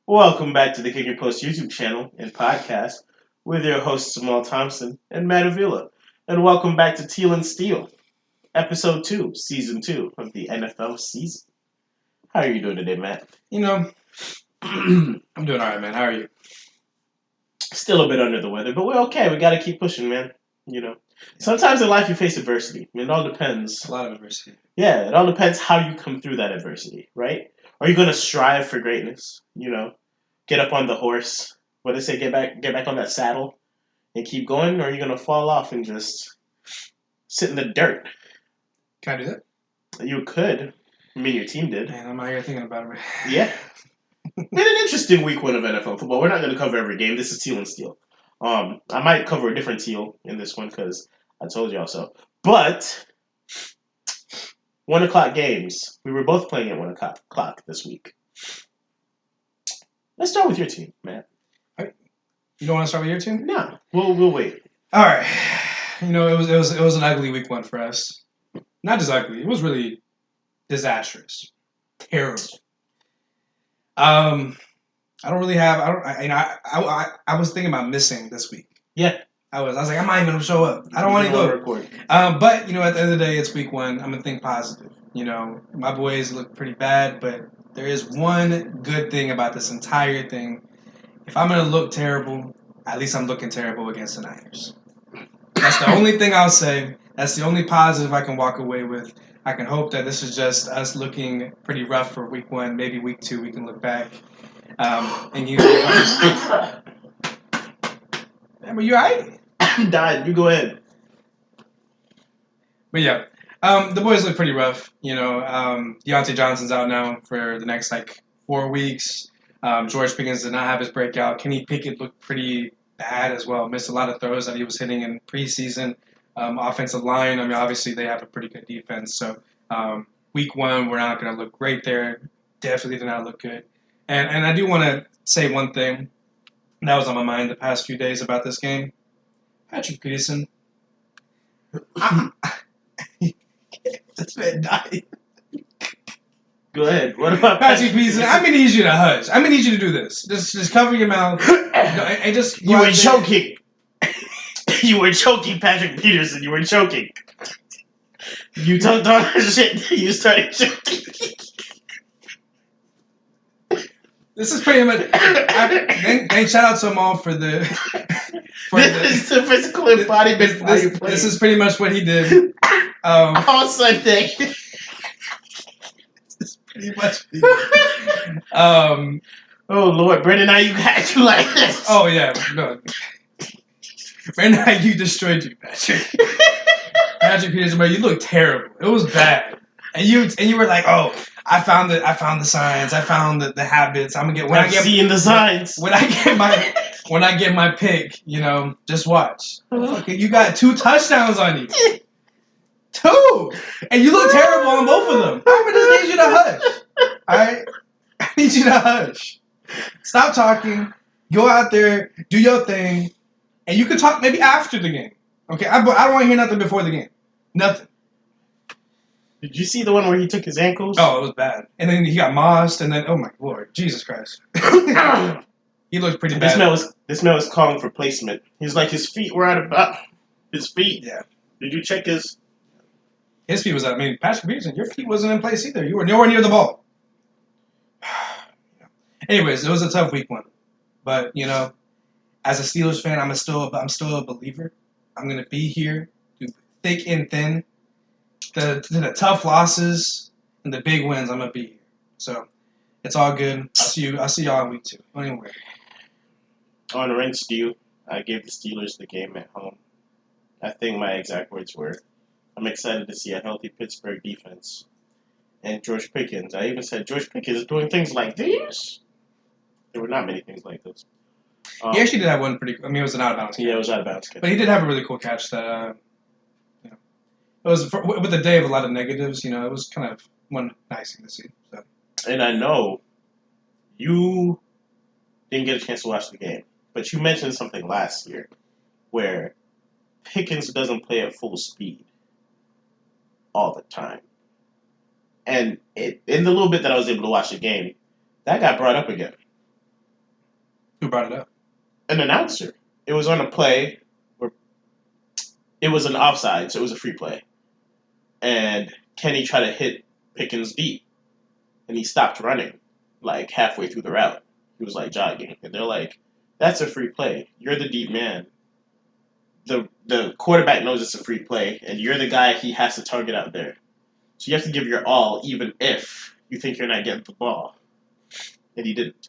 Welcome back to the KickNPost YouTube channel and podcast with your hosts Jamal Thompson and Matt Avila. And welcome back to Teal and Steel, episode 2, season 2 of the NFL season. How are you doing today, Matt? I'm doing all right, man. How are you? Still a bit under the weather, but we're okay. We got to keep pushing, man. Sometimes in life you face adversity. It all depends. A lot of adversity. Yeah, it all depends how you come through that adversity, right? Are you going to strive for greatness? Get up on the horse. What do they say? Get back on that saddle and keep going, or are you going to fall off and just sit in the dirt? Can I do that? You could. I mean, your team did. Man, I'm out here thinking about it. Yeah. Been an interesting week one of NFL football. We're not going to cover every game. This is Teal and Steel. I might cover a different Teal in this one because I told y'all so. But 1 o'clock games. We were both playing at 1 o'clock this week. Let's start with your team, Matt. You don't want to start with your team? No, we'll wait. All right. It was an ugly week one for us. Not just ugly. It was really disastrous, terrible. I don't really have. I was thinking about missing this week. Yeah. I was like, I might even show up. I don't want to go. Record. But at the end of the day, it's week one. I'm gonna think positive. My boys look pretty bad, but there is one good thing about this entire thing. If I'm gonna look terrible, at least I'm looking terrible against the Niners. That's the only thing I'll say. That's the only positive I can walk away with. I can hope that this is just us looking pretty rough for week one. Maybe week two we can look back and use it. Are you alright? I'm dying. You go ahead. But yeah, the boys look pretty rough. Deontay Johnson's out now for the next 4 weeks. George Pickens did not have his breakout. Kenny Pickett looked pretty bad as well. Missed a lot of throws that he was hitting in preseason. Offensive line, obviously they have a pretty good defense. So week one, we're not going to look great there. Definitely did not look good. And I do want to say one thing that was on my mind the past few days about this game. Patrick Peterson. This man died. Go ahead. What about Patrick Peterson? I'm gonna need you to hush. I'm gonna need you to do this. Just cover your mouth and just. You were choking. You were choking, Patrick Peterson. You were choking. You talked all that shit. You started choking. This is pretty much. Thank shout out to them all for the. This is the physical embodiment. This is pretty much what he did. On Sunday. Pretty much. Oh Lord, Brandon, now you got you like this. Oh yeah, no. Brandon, you destroyed you, Patrick. Patrick Peterson, bro, you look terrible. It was bad, and you were like, oh, I found the signs, I found the habits. I'm seeing the signs. When I get my pick, just watch. You got 2 touchdowns on you. 2! And you look terrible on both of them. I just need you to hush. Alright? I need you to hush. Stop talking. Go out there. Do your thing. And you can talk maybe after the game. Okay? I don't want to hear nothing before the game. Nothing. Did you see the one where he took his ankles? Oh, it was bad. And then he got mossed. And then, oh my Lord. Jesus Christ. He looked pretty bad. This man was calling for placement. He's like, his feet were out about his feet. Yeah. Did you check his... His feet was out. Patrick Peterson, your feet wasn't in place either. You were nowhere near the ball. Anyways, it was a tough week one. But, as a Steelers fan, I'm still a believer. I'm going to be here through thick and thin. The tough losses and the big wins, I'm going to be here. So, it's all good. I'll see y'all in week 2. Don't even worry. On a rinse deal, I gave the Steelers the game at home. I think my exact words were, I'm excited to see a healthy Pittsburgh defense. And George Pickens. I even said, George Pickens is doing things like these? There were not many things like those. He actually did have one pretty... it was an out-of-bounds catch. Yeah, it was out-of-bounds catch. But he did have a really cool catch that... it was... with the day of a lot of negatives, it was kind of one nice thing to see. So. And I know you didn't get a chance to watch the game, but you mentioned something last year where Pickens doesn't play at full speed all the time. And in the little bit that I was able to watch the game, that got brought up again. Who brought it up? An announcer. It was on a play where it was an offside, so it was a free play. And Kenny tried to hit Pickens deep, and he stopped running, like halfway through the route. He was like jogging, and they're like, "That's a free play. You're the deep man. The quarterback knows it's a free play, and you're the guy he has to target out there. So you have to give your all, even if you think you're not getting the ball." And he didn't.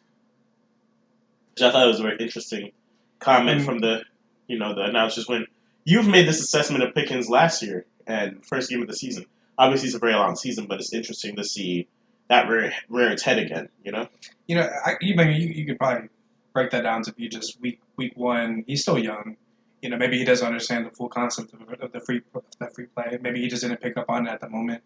Which I thought was a very interesting comment from the announcers when you've made this assessment of Pickens last year and first game of the season. Obviously, it's a very long season, but it's interesting to see that rear its head again. You could probably break that down to be just week one. He's still young. Maybe he doesn't understand the full concept of the free play. Maybe he just didn't pick up on it at the moment,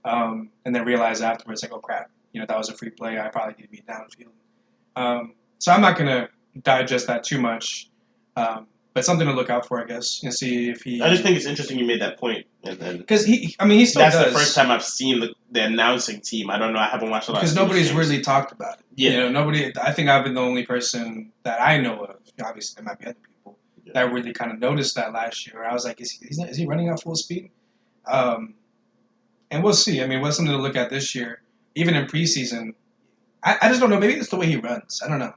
and then realize afterwards, like, oh crap, that was a free play. I probably need to be downfield. So I'm not gonna digest that too much, but something to look out for, I guess, and see if he. I just think it's interesting you made that point, and then because he still that's does. The first time I've seen the announcing team. I don't know. I haven't watched a lot. Because nobody's really talked about it. Yeah. Nobody. I think I've been the only person that I know of. Obviously, there might be other people that really kind of noticed that last year. I was like, is he running at full speed? And we'll see. I mean, what's something to look at this year? Even in preseason, I just don't know. Maybe it's the way he runs. I don't know.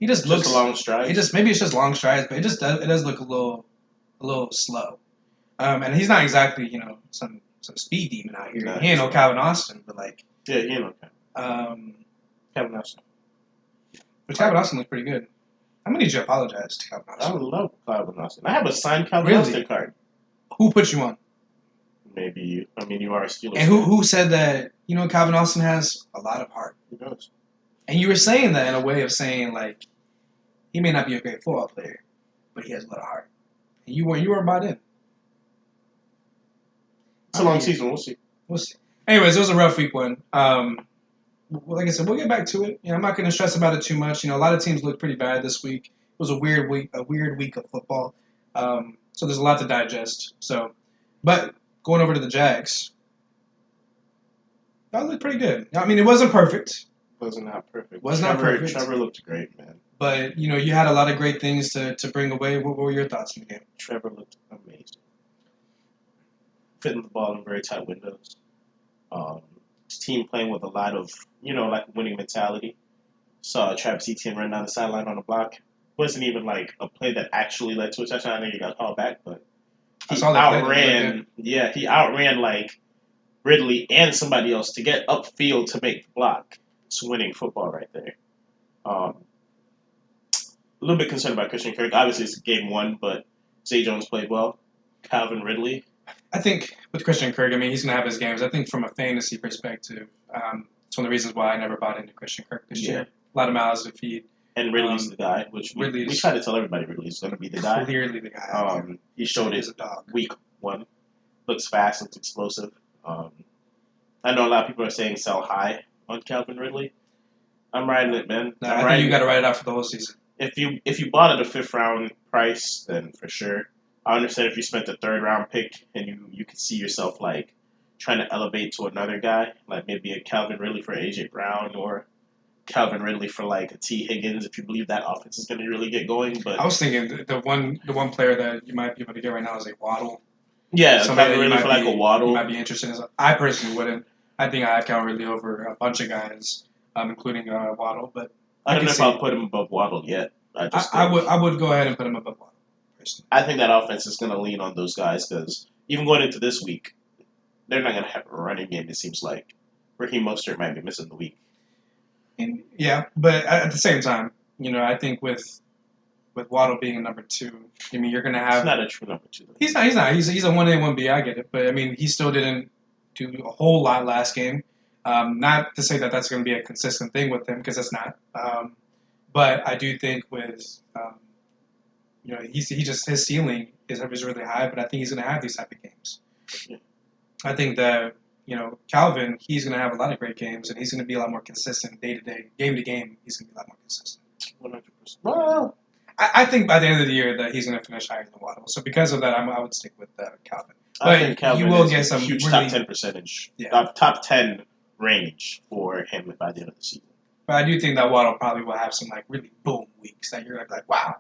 He just looks just long strides. Maybe it's just long strides, but it does look a little slow. And he's not exactly some speed demon out here. He ain't no Calvin Austin, but like he ain't no Calvin Austin. But Calvin Austin looks pretty good. I'm gonna need you to apologize to Calvin Austin. I love Calvin Austin. I have a signed Calvin Austin card. Who put you on? Maybe you. I mean, you are a Steelers. And who said that? Calvin Austin has a lot of heart. He does. And you were saying that in a way of saying like he may not be a great football player, but he has a lot of heart. And you weren't bought in. It's a long season. We'll see. Anyways, it was a rough week one. Like I said, we'll get back to it. I'm not going to stress about it too much. A lot of teams looked pretty bad this week. It was a weird week of football. So there's a lot to digest. But going over to the Jags, that looked pretty good. I mean, it wasn't perfect. Wasn't not perfect. Not perfect. Trevor looked great, man. But you had a lot of great things to bring away. What were your thoughts on the game? Trevor looked amazing. Fitting the ball in very tight windows. His team playing with a lot of, like winning mentality. Saw Travis Etienne run down the sideline on a block. Wasn't even like a play that actually led to a touchdown. I think he got called back, but he outran. Yeah, he outran like Ridley and somebody else to get upfield to make the block. It's winning football right there. A little bit concerned about Christian Kirk. Obviously, it's game one, but Zay Jones played well. Calvin Ridley. I think with Christian Kirk, I mean, he's going to have his games. I think from a fantasy perspective, it's one of the reasons why I never bought into Christian Kirk this year. A lot of mouths to feed. And Ridley's the guy, which we try to tell everybody Ridley's going to be the guy. Clearly the guy. He showed it week one. Looks fast, looks explosive. I know a lot of people are saying sell high on Calvin Ridley. I'm riding it, man. I think you got to ride it out for the whole season. If you bought at a 5th round price, then for sure. I understand if you spent a 3rd round pick and you could see yourself like trying to elevate to another guy, like maybe a Calvin Ridley for AJ Brown or Calvin Ridley for like a T. Higgins, if you believe that offense is going to really get going. But I was thinking the one player that you might be able to get right now is like Waddle. Yeah, Calvin Ridley for like a Waddle. You might be interested in. I personally wouldn't. I think I have Calvin Ridley over a bunch of guys, including Waddle. But I don't know if I'll put him above Waddle yet. I would go ahead and put him above Waddle. Personally. I think that offense is going to lean on those guys because even going into this week, they're not going to have a running game. It seems like Raheem Mostert might be missing the week. And, yeah, but at the same time, I think with Waddle being a number 2, I mean, you're going to have. He's not a true number 2. Though. He's not. He's a 1A, 1B. I get it, but I mean, he still didn't do a whole lot last game. Not to say that that's going to be a consistent thing with him because it's not. But I do think with his ceiling is really high. But I think he's going to have these type of games. Yeah. I think that Calvin, he's going to have a lot of great games, and he's going to be a lot more consistent day to day, game to game. He's going to be a lot more consistent. 100%. Well, I think by the end of the year that he's going to finish higher than Waddle. So because of that, I would stick with Calvin. I think Calvin you will is get some huge really, top 10 percentage, yeah. top 10 range for him by the end of the season. But I do think that Waddle probably will have some like really boom weeks that you're gonna be like, wow,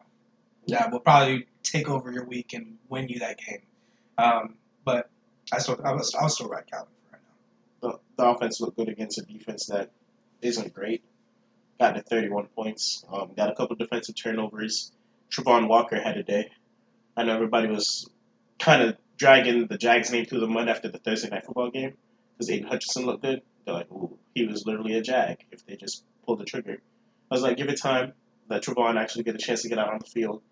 that will probably take over your week and win you that game. But I'll still ride Calvin for right now. The offense looked good against a defense that isn't great. Got to 31 points. Got a couple defensive turnovers. Trevon Walker had a day. I know everybody was kind of dragging the Jags name through the mud after the Thursday night football game because Aiden Hutchinson looked good. They're like, ooh, he was literally a Jag if they just pulled the trigger. I was like, give it time. Let Trevon actually get a chance to get out on the field.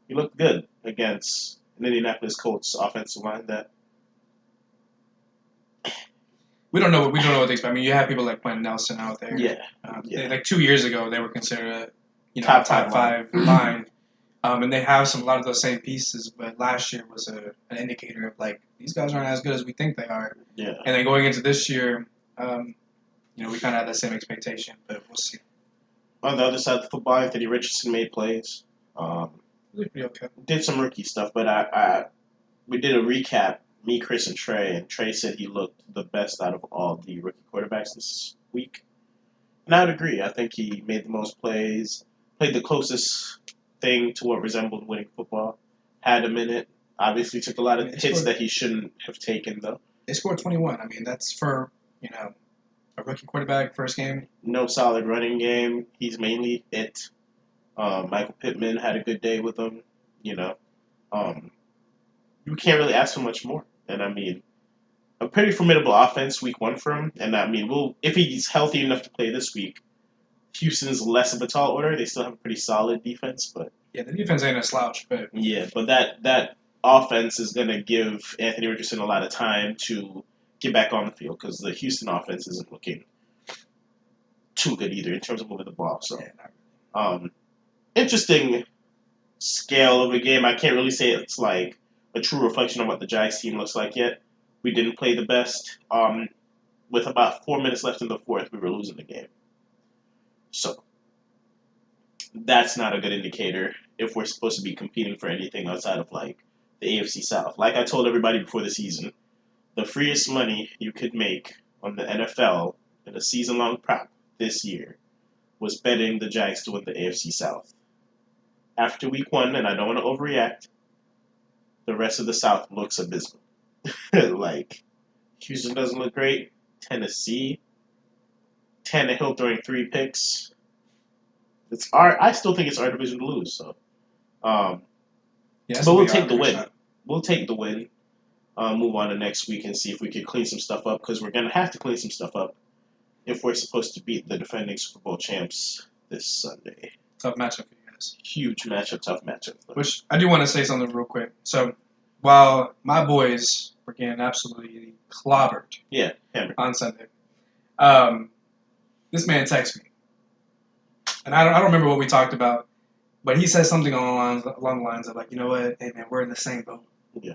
He looked good against an Indianapolis Colts offensive line that we don't know what they expect. I mean, you have people like Quentin Nelson out there. Yeah. Like 2 years ago, they were considered a Top top five five line. And they have a lot of those same pieces, but last year was an indicator of like these guys aren't as good as we think they are. Yeah. And then going into this year, we kind of had that same expectation, but we'll see. On the other side of the football, Anthony Richardson made plays. Pretty okay. Did some rookie stuff, but we did a recap, me, Chris, and Trey said he looked the best out of all the rookie quarterbacks this week. And I would agree. I think he made the most plays, played the closest thing to what resembled winning football, had a minute, obviously took a lot of hits that he shouldn't have taken, though. They scored 21. I mean, that's for, a rookie quarterback, first game. No solid running game. He's mainly it. Michael Pittman had a good day with him, you can't really ask for much more. And I mean, a pretty formidable offense week one for him. And I mean, if he's healthy enough to play this week, Houston's less of a tall order. They still have a pretty solid defense, but yeah, the defense ain't a slouch. But but that offense is going to give Anthony Richardson a lot of time to get back on the field because the Houston offense isn't looking too good either in terms of moving the ball. So, interesting scale of a game. I can't really say it's like a true reflection of what the Jags team looks like yet. We didn't play the best. With about 4 minutes left in the fourth, we were losing the game. So, that's not a good indicator if we're supposed to be competing for anything outside of, like, the AFC South. Like I told everybody before the season, the freest money you could make on the NFL in a season-long prop this year was betting the Jags to win the AFC South. After week one, and I don't want to overreact, the rest of the South looks abysmal. Like, Houston doesn't look great. Tennessee, Tannehill throwing 3 picks. I still think it's our division to lose. So, but we'll take the win. We'll take the win. Move on to next week and see if we can clean some stuff up because we're gonna have to clean some stuff up if we're supposed to beat the defending Super Bowl champs this Sunday. Tough matchup for you guys. Huge matchup, tough matchup. Which I do want to say something real quick. So while my boys were getting absolutely clobbered on Sunday, this man texted me. And I don't remember what we talked about, but he said something along the lines of like, you know what, hey man, we're in the same boat. Yeah.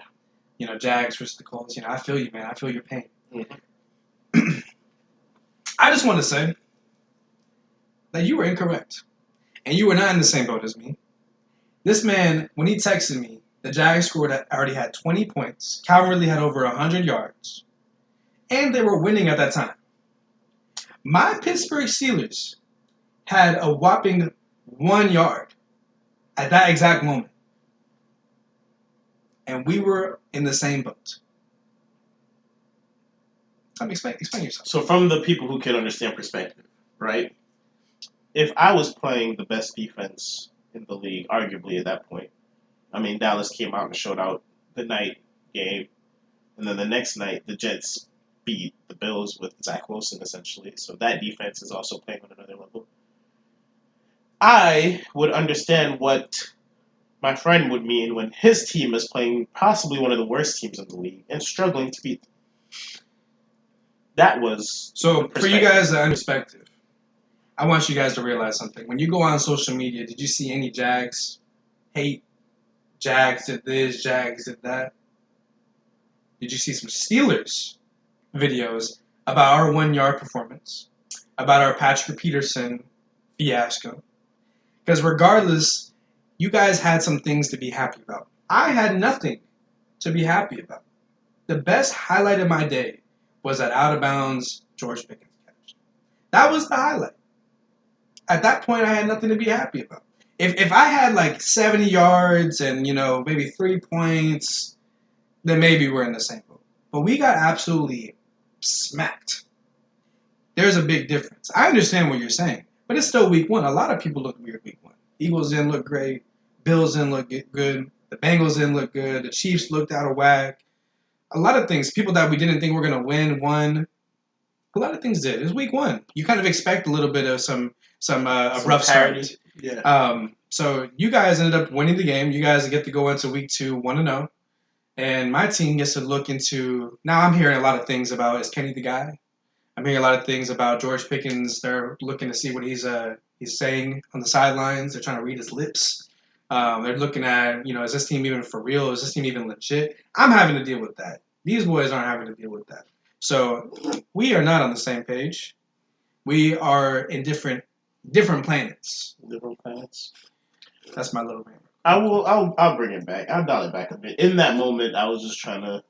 Jags versus the Colts. I feel you, man. I feel your pain. Mm-hmm. I just want to say that you were incorrect. And you were not in the same boat as me. This man, when he texted me, the Jags already had 20 points. Calvin Ridley had over 100 yards. And they were winning at that time. My Pittsburgh Steelers had a whopping 1 yard at that exact moment. And we were in the same boat. Explain yourself. So from the people who can understand perspective, right? If I was playing the best defense in the league, arguably at that point, I mean, Dallas came out and showed out the night game. And then the next night, the Jets beat the Bills with Zach Wilson, essentially. So that defense is also playing on another level. I would understand what my friend would mean when his team is playing possibly one of the worst teams in the league and struggling to beat them. That was so for you guys that are perspective. I want you guys to realize something. When you go on social media, did you see any Jags hate? Jags did this, Jags did that. Did you see some Steelers videos about our 1 yard performance, about our Patrick Peterson fiasco? Because regardless, you guys had some things to be happy about. I had nothing to be happy about. The best highlight of my day was that out-of-bounds George Pickens catch. That was the highlight. At that point, I had nothing to be happy about. If I had like 70 yards and maybe 3 points, then maybe we're in the same boat. But we got absolutely smacked. There's a big difference. I understand what you're saying, but it's still week one. A lot of people look weird week one. Eagles didn't look great. Bills didn't look good. The Bengals didn't look good. The Chiefs looked out of whack. A lot of things, people that we didn't think were going to win, won. A lot of things did. It was week one. You kind of expect a little bit of some a rough parity. start. Yeah. So you guys ended up winning the game. You guys get to go into week 2 1-0. And my team gets to look into. Now I'm hearing a lot of things about, is Kenny the guy? I'm hearing a lot of things about George Pickens. They're looking to see what he's saying on the sidelines. They're trying to read his lips. They're looking at, is this team even for real? Is this team even legit? I'm having to deal with that. These boys aren't having to deal with that. So we are not on the same page. We are in different planets. Different planets. That's my little rant. I'll bring it back. I'll dial it back a bit. In that moment, I was just trying to.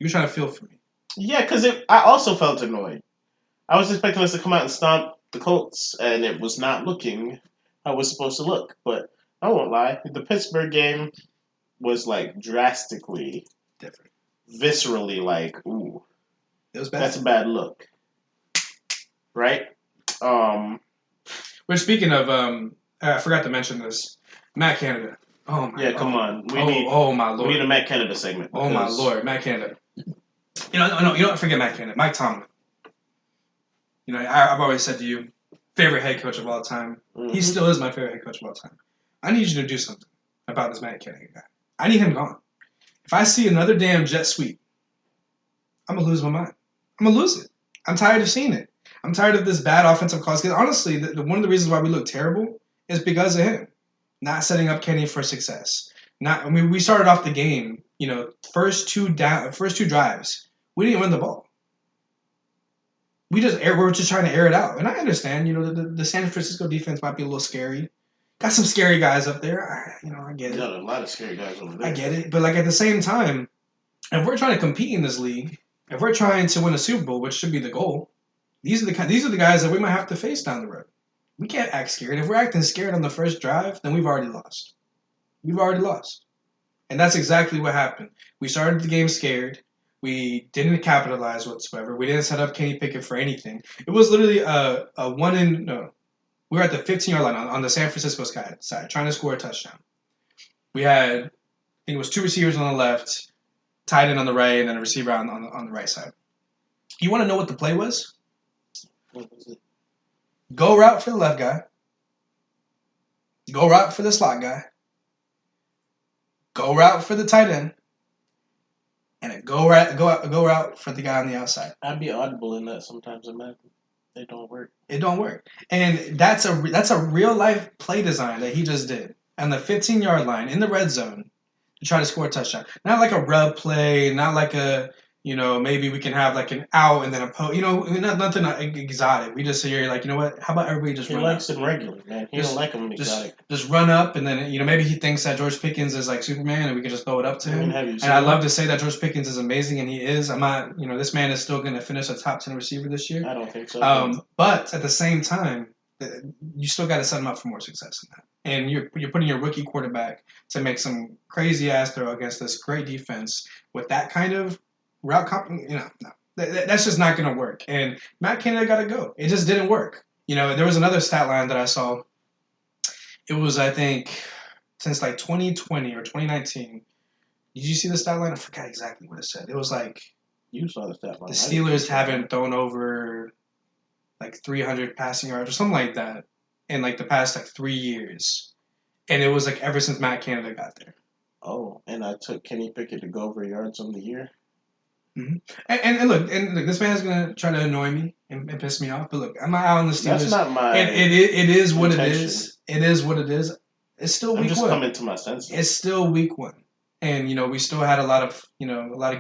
You were trying to feel for me. Yeah, because I also felt annoyed. I was expecting us to come out and stomp the Colts, and it was not looking how it was supposed to look. But I won't lie, the Pittsburgh game was like drastically different, viscerally like, ooh, it was bad. That's a bad look, right? We're speaking of. I forgot to mention this. Matt Canada. Oh my. Yeah, come on. Oh my lord. We need a Matt Canada segment. Oh my lord, Matt Canada. You don't forget Matt Canada. Mike Tomlin. I've always said to you, favorite head coach of all time. Mm-hmm. He still is my favorite head coach of all time. I need you to do something about this Matt Canada guy. I need him gone. If I see another damn jet sweep, I'm gonna lose my mind. I'm gonna lose it. I'm tired of seeing it. I'm tired of this bad offensive calls. Because honestly, one of the reasons why we look terrible is because of him not setting up Kenny for success. We started off the game. First two drives, we didn't win the ball. We were just trying to air it out. And I understand, the San Francisco defense might be a little scary. Got some scary guys up there. I get it. Got a lot of scary guys over there. I get it. But at the same time, if we're trying to compete in this league, if we're trying to win a Super Bowl, which should be the goal, these are the guys that we might have to face down the road. We can't act scared. If we're acting scared on the first drive, then we've already lost. We've already lost. And that's exactly what happened. We started the game scared. We didn't capitalize whatsoever. We didn't set up Kenny Pickett for anything. It was literally we were at the 15-yard line on the San Francisco side trying to score a touchdown. We had, I think it was 2 receivers on the left, tight end on the right, and then a receiver on the right side. You want to know what the play was? What was it? Go route for the left guy. Go route for the slot guy. Go route for the tight end. And a go route for the guy on the outside. I'd be audible in that sometimes, man. It don't work. It don't work. And that's a real life play design that he just did on the 15-yard line in the red zone to try to score a touchdown. Not like a rub play, not like a maybe we can have like an out and then a post. Nothing exotic. We just say here like, what? How about everybody just run up? He likes it regular, man. He don't like them exotic. Just run up and then maybe he thinks that George Pickens is like Superman and we can just throw it up to him. And I love to say that George Pickens is amazing and he is. I'm not. This man is still going to finish a top 10 receiver this year. I don't think so. But at the same time, you still got to set him up for more success than that. And you're putting your rookie quarterback to make some crazy ass throw against this great defense with that kind of route no. That's just not going to work. And Matt Canada got to go. It just didn't work. There was another stat line that I saw. It was, I think, since like 2020 or 2019. Did you see the stat line? I forgot exactly what it said. It was like you saw the stat line. The Steelers haven't thrown over like 300 passing yards or something like that in like the past like 3 years. And it was like ever since Matt Canada got there. Oh, and I took Kenny Pickett to go over yards on the year. Mm-hmm. And look, this man's gonna try to annoy me and piss me off. But look, I'm not out on the Steelers. That's not my. It is what it is. It is what it is. It's still week one. I'm just coming to my senses. It's still week one, and we still had a lot of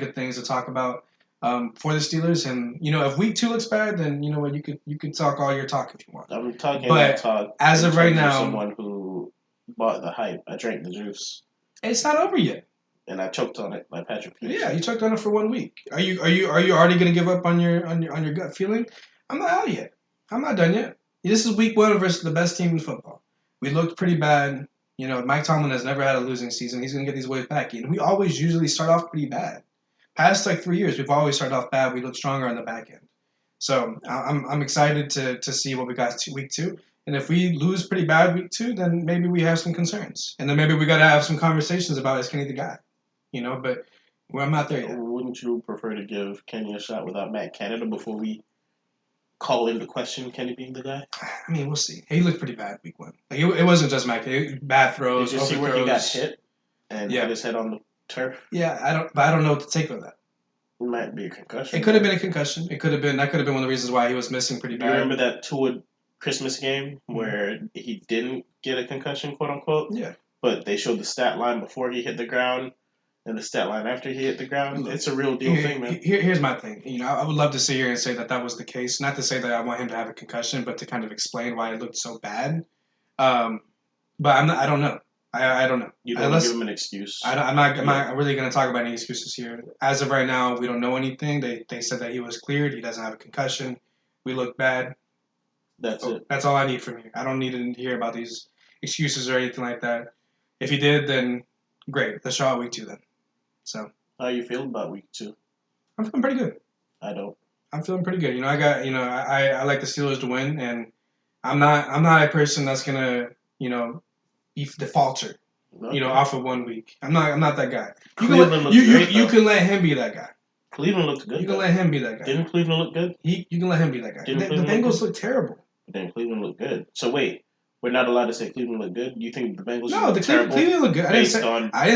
good things to talk about for the Steelers. And if week 2 looks bad, then you know what, you could talk all your talk if you want. I'm talking. But talk as of right now, someone who bought the hype. I drank the juice. It's not over yet. And I choked on it like Patrick Peterson. Yeah, you choked on it for 1 week. Are you already going to give up on your gut feeling? I'm not out yet. I'm not done yet. This is week 1 versus the best team in football. We looked pretty bad. Mike Tomlin has never had a losing season. He's going to get these boys back. We always usually start off pretty bad. Past 3 years, we've always started off bad. We look stronger on the back end. So I'm excited to see what we got week 2. And if we lose pretty bad week 2, then maybe we have some concerns. And then maybe we got to have some conversations about is Kenny the guy? But I'm not there yet. Wouldn't you prefer to give Kenny a shot without Matt Canada before we call into question Kenny being the guy? I mean, we'll see. He looked pretty bad week 1. It wasn't just Matt. Bad throws. Did you see where he got hit and hit his head on the turf? Yeah, I don't know what to take of that. It might be a concussion. It could have been a concussion. That could have been one of the reasons why he was missing pretty bad. You remember that Tua Christmas game where he didn't get a concussion, quote unquote? Yeah. But they showed the stat line before he hit the ground and the stat line after he hit the ground. It's a real deal thing, man. Here's my thing. I would love to sit here and say that was the case. Not to say that I want him to have a concussion, but to kind of explain why it looked so bad. But I don't know. I don't know. You don't give him an excuse. I'm not really going to talk about any excuses here. As of right now, we don't know anything. They said that he was cleared. He doesn't have a concussion. We look bad. That's it. That's all I need from you. I don't need to hear about these excuses or anything like that. If he did, then great. Let's show out week 2 then. So. How you feeling about week 2? I'm feeling pretty good. I don't. I'm feeling pretty good. I like the Steelers to win, and I'm not a person that's gonna be the falter, off of 1 week. I'm not that guy. You can let him be that guy. Cleveland looked good. You can let him be that guy. Didn't Cleveland look good? You can let him be that guy. The Bengals look terrible. Then Cleveland looked good. So wait, we're not allowed to say Cleveland looked good? You think the Bengals look terrible? Cleveland looked good. I didn't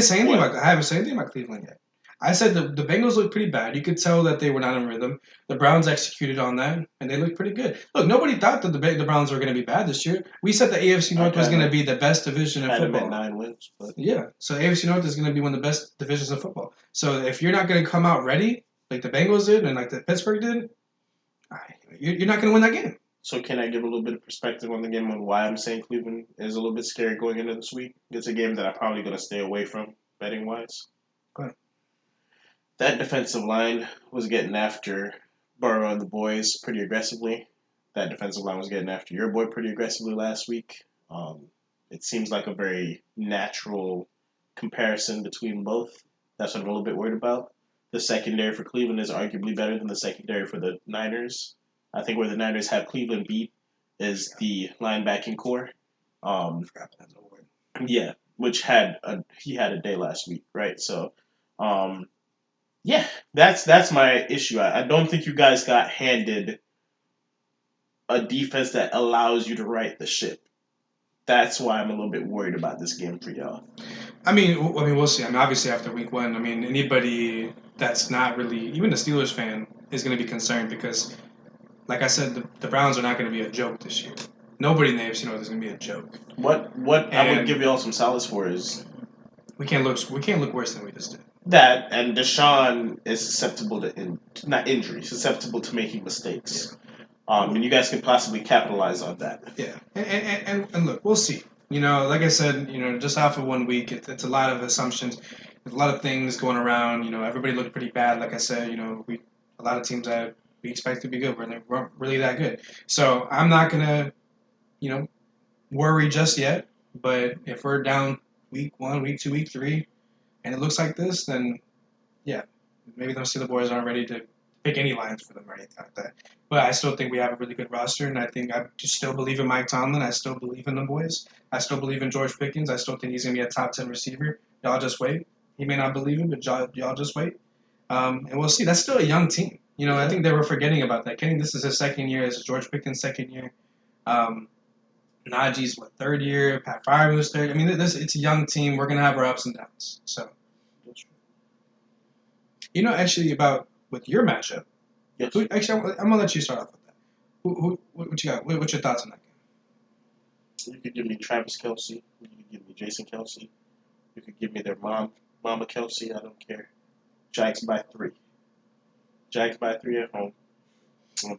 say anything about that. I haven't said anything about Cleveland yet. I said the Bengals looked pretty bad. You could tell that they were not in rhythm. The Browns executed on that, and they looked pretty good. Look, nobody thought that the Browns were going to be bad this year. We said the AFC North was going to be the best division in football. Had 9 wins. But. Yeah, so AFC North is going to be one of the best divisions in football. So if you're not going to come out ready, like the Bengals did and like the Pittsburgh did, you're not going to win that game. So can I give a little bit of perspective on the game on why I'm saying Cleveland is a little bit scary going into this week? It's a game that I'm probably going to stay away from betting-wise. Go ahead. That defensive line was getting after Burrow and the boys pretty aggressively. That defensive line was getting after your boy pretty aggressively last week. It seems like a very natural comparison between both. That's what I'm a little bit worried about. The secondary for Cleveland is arguably better than the secondary for the Niners. I think where the Niners have Cleveland beat is the linebacking core. Yeah, which he had a day last week, right? So, yeah, that's my issue. I don't think you guys got handed a defense that allows you to right the ship. That's why I'm a little bit worried about this game for y'all. I mean, we'll see. Obviously after week 1, anybody that's not really, even a Steelers fan, is going to be concerned because, like I said, the Browns are not going to be a joke this year. Nobody in the AFC North is going to be a joke. What I would give y'all some solace for is we can't look worse than we just did. That and Deshaun is susceptible to not injury, susceptible to making mistakes. And you guys can possibly capitalize on that. Yeah, and look, we'll see. Like I said, just off of 1 week, it's a lot of assumptions, there's a lot of things going around. Everybody looked pretty bad. Like I said, a lot of teams that we expect to be good weren't really that good. So I'm not gonna, worry just yet. But if we're down week 1, week 2, week 3, and it looks like this, then yeah, maybe those Steelers boys aren't ready to pick any lines for them or anything like that. But I still think we have a really good roster, and I still believe in Mike Tomlin. I still believe in the boys. I still believe in George Pickens. I still think he's going to be a top 10 receiver. Y'all just wait. He may not believe it, but y'all just wait. And we'll see. That's still a young team. I think they were forgetting about that. Kenny, this is his second year. This is George Pickens' second year. Najee's, third year? Pat Fryer was third. It's a young team. We're going to have our ups and downs. So, actually, with your matchup, yes. I'm going to let you start off with that. What you got? What's your thoughts on that game? You could give me Travis Kelce. You could give me Jason Kelce. You could give me their Mama Kelce. I don't care. Jags by 3. Jags by 3 at home.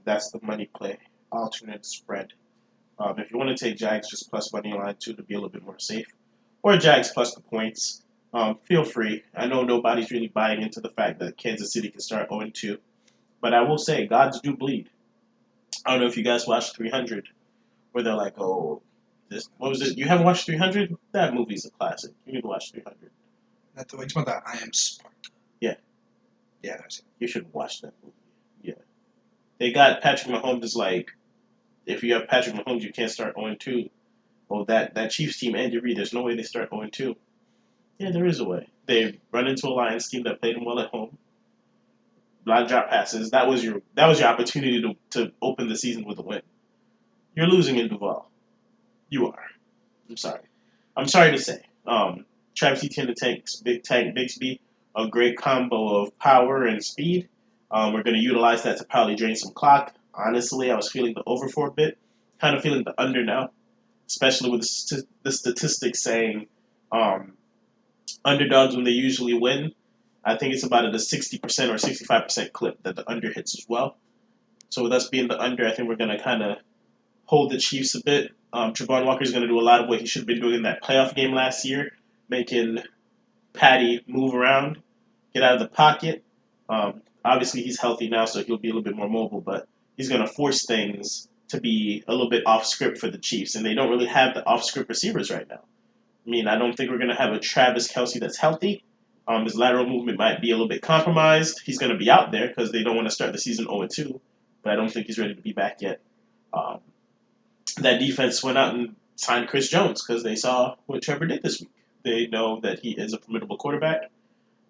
That's the money play. Alternate spread. If you want to take Jags just plus money line too to be a little bit more safe, or Jags plus the points, feel free. I know nobody's really buying into the fact that Kansas City can start 0-2, but I will say gods do bleed. I don't know if you guys watched 300, where they're like, oh, What was it? You haven't watched 300? That movie's a classic. You need to watch 300. That's what you about that. I am smart. Yeah. Yeah, I've seen You should watch that movie. Yeah. They got Patrick Mahomes is like, if you have Patrick Mahomes, you can't start 0-2. Well, that Chiefs team, Andy Reid, there's no way they start 0-2. Yeah, there is a way. They run into a Lions team that played them well at home. A lot of drop passes. That was your opportunity to open the season with a win. You're losing in Duval. You are. I'm sorry. I'm sorry to say. Travis Etienne the Tank Bixby, a great combo of power and speed. We're going to utilize that to probably drain some clock. Honestly, I was feeling the over for a bit. Kind of feeling the under now, especially with the statistics saying underdogs when they usually win. I think it's about at a 60% or 65% clip that the under hits as well. So with us being the under, I think we're going to kind of hold the Chiefs a bit. Trevon Walker's going to do a lot of what he should have been doing in that playoff game last year, making Patty move around, get out of the pocket. Obviously, he's healthy now, so he'll be a little bit more mobile, but he's going to force things to be a little bit off script for the Chiefs, and they don't really have the off script receivers right now. I mean, I don't think we're going to have a Travis Kelce that's healthy. His lateral movement might be a little bit compromised. He's going to be out there because they don't want to start the season 0-2, but I don't think he's ready to be back yet. Um, that defense went out and signed Chris Jones because they saw what Trevor did this week. They know that he is a formidable quarterback,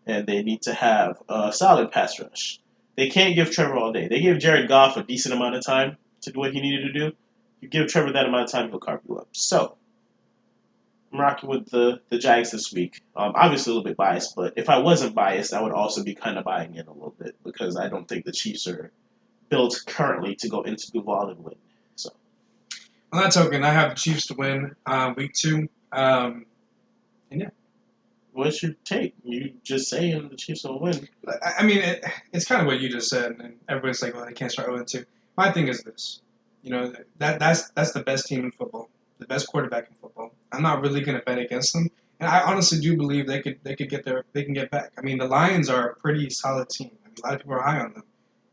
and they need to have a solid pass rush. They can't give Trevor all day. They gave Jared Goff a decent amount of time to do what he needed to do. You give Trevor that amount of time, he'll carve you up. So, I'm rocking with the Jags this week. Obviously, a little bit biased, but if I wasn't biased, I would also be kind of buying in a little bit because I don't think the Chiefs are built currently to go into Duval and win. So, On that token, I have the Chiefs to win week 2. And yeah. what's your take? You just saying the Chiefs will win. I mean, it's kind of what you just said, and everybody's like, well, they can't start 0-2. My thing is this. You know, that's the best team in football, the best quarterback in football. I'm not really going to bet against them. And I honestly do believe they can get back. I mean, the Lions are a pretty solid team. I mean, a lot of people are high on them.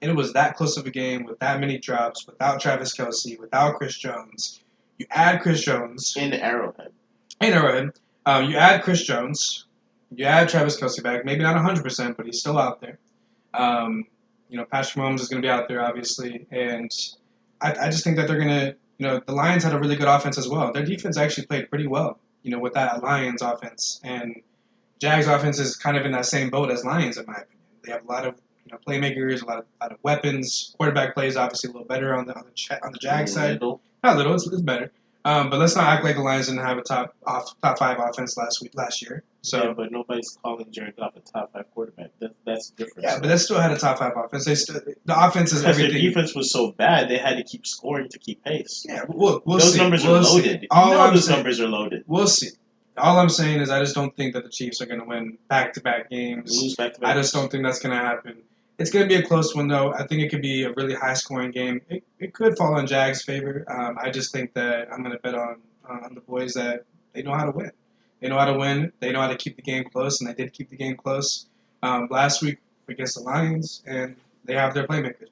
And it was that close of a game with that many drops, without Travis Kelce, without Chris Jones. You add Chris Jones. In Arrowhead. You add Chris Jones. You add Travis Kelce back. Maybe not 100%, but he's still out there. Patrick Mahomes is going to be out there, obviously. And I just think that they're going to, the Lions had a really good offense as well. Their defense actually played pretty well, with that Lions offense. And Jags offense is kind of in that same boat as Lions, in my opinion. They have a lot of playmakers, a lot of weapons. Quarterback plays obviously a little better on the Jags side. Not little, it's better. But let's not act like the Lions didn't have a top 5 offense last year. So, yeah, but nobody's calling Jared Goff a top 5 quarterback. That's different. Yeah, but they still had a top 5 offense. The offense is because everything. Their defense was so bad, they had to keep scoring to keep pace. Yeah, we'll those see. numbers are we'll loaded. See. Those numbers are loaded. We'll see. All I'm saying is I just don't think that the Chiefs are going to win back-to-back games. Lose back-to-back. I just don't think that's going to happen. It's going to be a close one, though. I think it could be a really high-scoring game. It could fall in Jags' favor. I just think that I'm going to bet on the boys that they know how to win. They know how to win. They know how to keep the game close, and they did keep the game close last week against the Lions, and they have their playmakers back.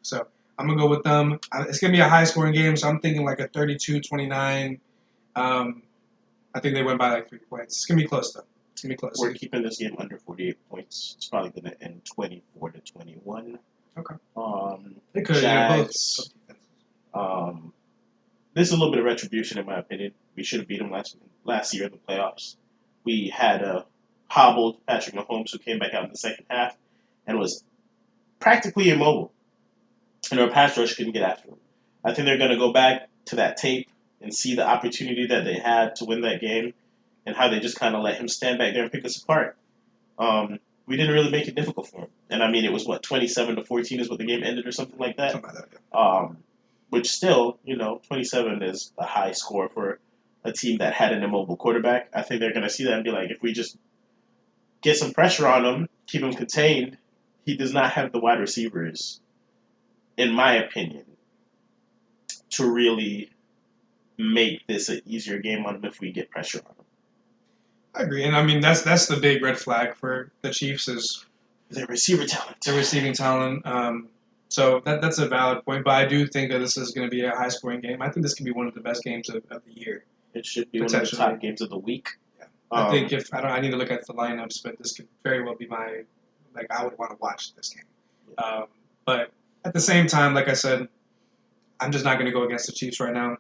So I'm going to go with them. It's going to be a high-scoring game, so I'm thinking like a 32-29. I think they win by like 3 points. It's going to be close, though. It's going to be close. We're keeping this game under 48 points. It's probably going to end 24-21. Okay. It could. Jags, this is a little bit of retribution, in my opinion. We should have beat them last year in the playoffs. We had a hobbled Patrick Mahomes who came back out in the second half and was practically immobile. And our pass rush couldn't get after him. I think they're going to go back to that tape and see the opportunity that they had to win that game and how they just kind of let him stand back there and pick us apart. We didn't really make it difficult for him. And I mean, it was 27-14 is what the game ended or something like that. Something like that, yeah. Which still, 27 is a high score for a team that had an immobile quarterback. I think they're going to see that and be like, if we just get some pressure on him, keep him contained, he does not have the wide receivers, in my opinion, to really make this an easier game on him if we get pressure on him. I agree, and I mean that's the big red flag for the Chiefs is their receiver talent. Their receiving talent. So that's a valid point, but I do think that this is going to be a high-scoring game. I think this could be one of the best games of the year. It should be one of the Potentially. top games of the week. Yeah. I think if I need to look at the lineups, but this could very well be I would want to watch this game. But at the same time, like I said, I'm just not going to go against the Chiefs right now.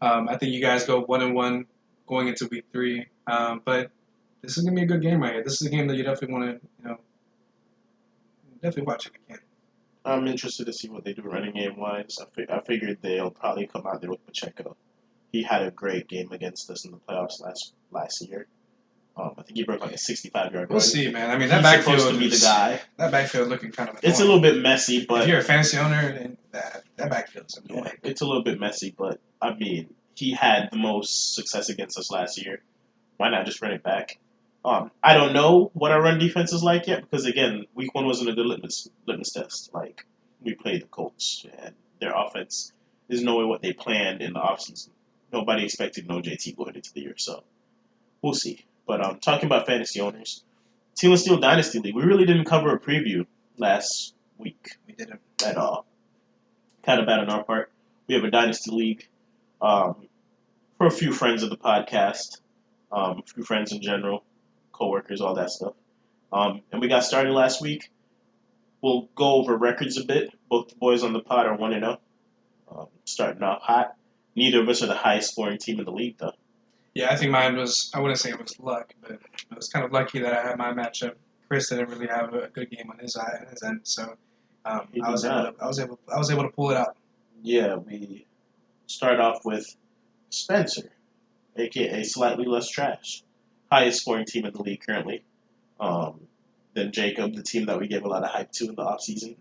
I think you guys go 1-1 going into week 3. But this is going to be a good game right here. This is a game that you definitely want to, definitely watch if you can. I'm interested to see what they do running game wise. I figured they'll probably come out there with Pacheco. He had a great game against us in the playoffs last year. I think he broke like a 65-yard. We'll see, man. I mean, that He's backfield supposed to be the guy. That backfield looking kind of annoying. It's a little bit messy, but if you're a fantasy owner, then that backfield is annoying. Yeah, it's a little bit messy, but I mean, he had the most success against us last year. Why not just run it back? I don't know what our run defense is like yet because again, week 1 wasn't a good litmus test. Like we played the Colts and their offense is nowhere what they planned in the offseason. Nobody expected no JT going into the year, so we'll see. But talking about fantasy owners, Teal and Steel Dynasty League, we really didn't cover a preview last week. We didn't at all. Kind of bad on our part. We have a Dynasty League for a few friends of the podcast, a few friends in general, coworkers, all that stuff. And we got started last week. We'll go over records a bit. Both the boys on the pod are 1-0. Starting off hot. Neither of us are the highest scoring team in the league, though. Yeah, I think mine was, I wouldn't say it was luck, but it was kind of lucky that I had my matchup. Chris didn't really have a good game on his end, so I was able to pull it out. Yeah, we start off with Spencer, a.k.a. Slightly Less Trash. Highest scoring team in the league currently. Then Jacob, the team that we gave a lot of hype to in the offseason.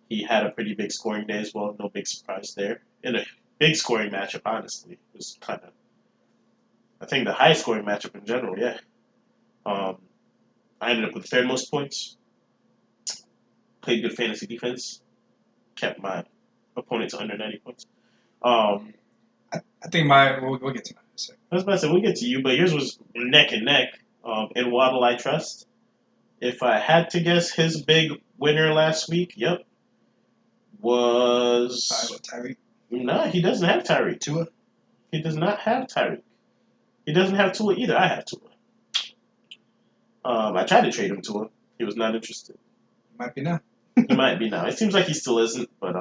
He had a pretty big scoring day as well. No big surprise there. In a big scoring matchup, honestly. It was kind of, I think, the highest scoring matchup in general, yeah. I ended up with the third most points. Played good fantasy defense. Kept my opponent to under 90 points. I think we'll get to that in a second. I was about to say, we'll get to you, but yours was neck and neck. In Waddle, I trust. If I had to guess, his big winner last week, was... Tyreek? No, he doesn't have Tyreek. Tua? He does not have Tyreek. He doesn't have Tua either. I have Tua. I tried to trade him to him. He was not interested. Might be now. He might be now. It seems like he still isn't, but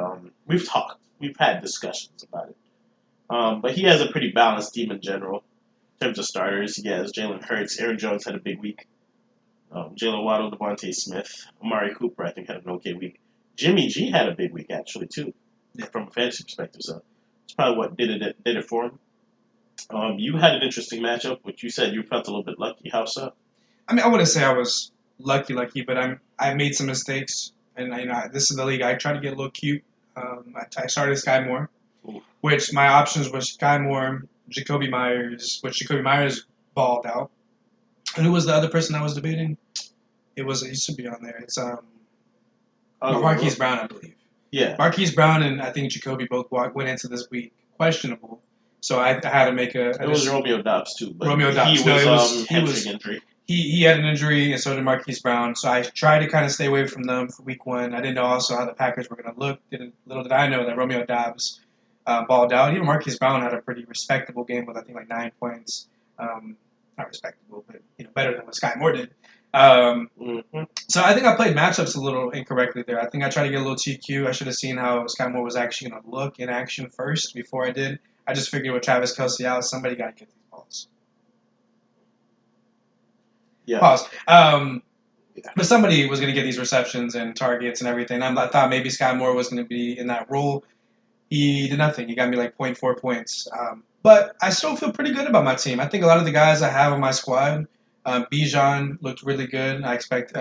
we've talked. We've had discussions about it. But he has a pretty balanced team in general. In terms of starters, he has Jalen Hurts. Aaron Jones had a big week. Jalen Waddle, Devontae Smith. Amari Cooper, I think, had an okay week. Jimmy G had a big week, actually, too, from a fantasy perspective. So it's probably what did it for him. You had an interesting matchup, which you said you felt a little bit lucky. How so? I mean, I wouldn't say I was lucky, but I made some mistakes, and this is the league. I tried to get a little cute. I started Sky Moore, which my options was Sky Moore, Jacoby Myers, which Jacoby Myers balled out. And who was the other person I was debating? It should be on there. It's Marquise Brown, I believe. Yeah. Marquise Brown and I think Jacoby both went into this week questionable. So I had to make a... It was Romeo Doubs, too. But Romeo Doubs. He was hamstring injury. He had an injury, and so did Marquise Brown. So I tried to kind of stay away from them for week 1. I didn't know also how the Packers were going to look. Little did I know that Romeo Doubs balled out. Even Marquise Brown had a pretty respectable game with, I think, like 9 points. Not respectable, but better than what Sky Moore did. So I think I played matchups a little incorrectly there. I think I tried to get a little TQ. I should have seen how Sky Moore was actually going to look in action first before I did. I just figured with Travis Kelce out, somebody got to get these balls. Yeah. Pause. But somebody was going to get these receptions and targets and everything. I thought maybe Sky Moore was going to be in that role. He did nothing. He got me like 0.4 points. But I still feel pretty good about my team. I think a lot of the guys I have on my squad, Bijan looked really good. I expect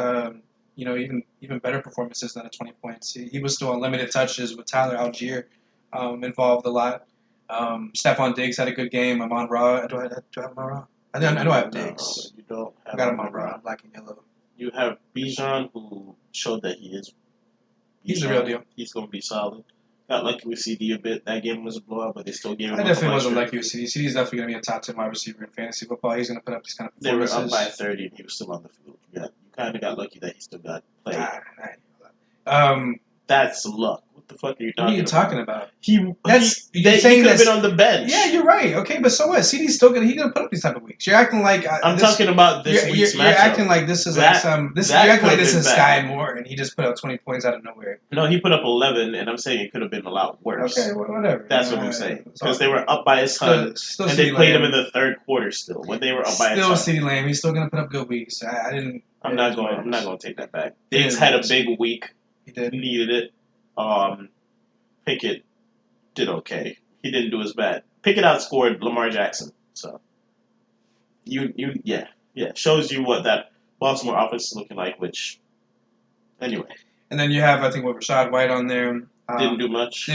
even better performances than the 20 points. He was still on limited touches with Tyler Algier involved a lot. Stephon Diggs had a good game. Amon Ra. Do I have Amon Ra? I know I have Diggs. You don't have I got Amon Ra, black and yellow. You have Bijan, who showed that he is. He's the real deal. He's going to be solid. Got lucky with CD a bit. That game was a blowout, but they still gave him. I definitely wasn't lucky with CD. CD's definitely going to be a top 10 wide receiver in fantasy football. He's going to put up these kind of performances. They were up by 30, and he was still on the field. You kind of got lucky that he still got played. Nah, That's luck. What What the fuck are you What are talking you about? talking about? You're You're he saying could have that's been on the bench. yeah, you're right. Okay, but so what? CD's still gonna put up these type of weeks. You're acting like I'm this. talking about this week's You're matchup. acting like this is like some this. You're That acting could like have this been is Sky bad. Moore and he just put up 20 points out of nowhere. No, he put up 11, and I'm saying it could have been a lot worse. Okay, whatever. That's what I'm saying. Because they were up by a ton, Still and they played him in the third quarter still, when they were up by a ton. Still CeeDee Lamb. He's still gonna put up good weeks. I didn't. I'm not going to take that back. Diggs had a big week. He did. He needed it. Pickett did okay. He didn't do as bad. Pickett outscored Lamar Jackson. So shows you what that Baltimore offense is looking like. Which anyway. And then you have Rashad White on there. Didn't do much.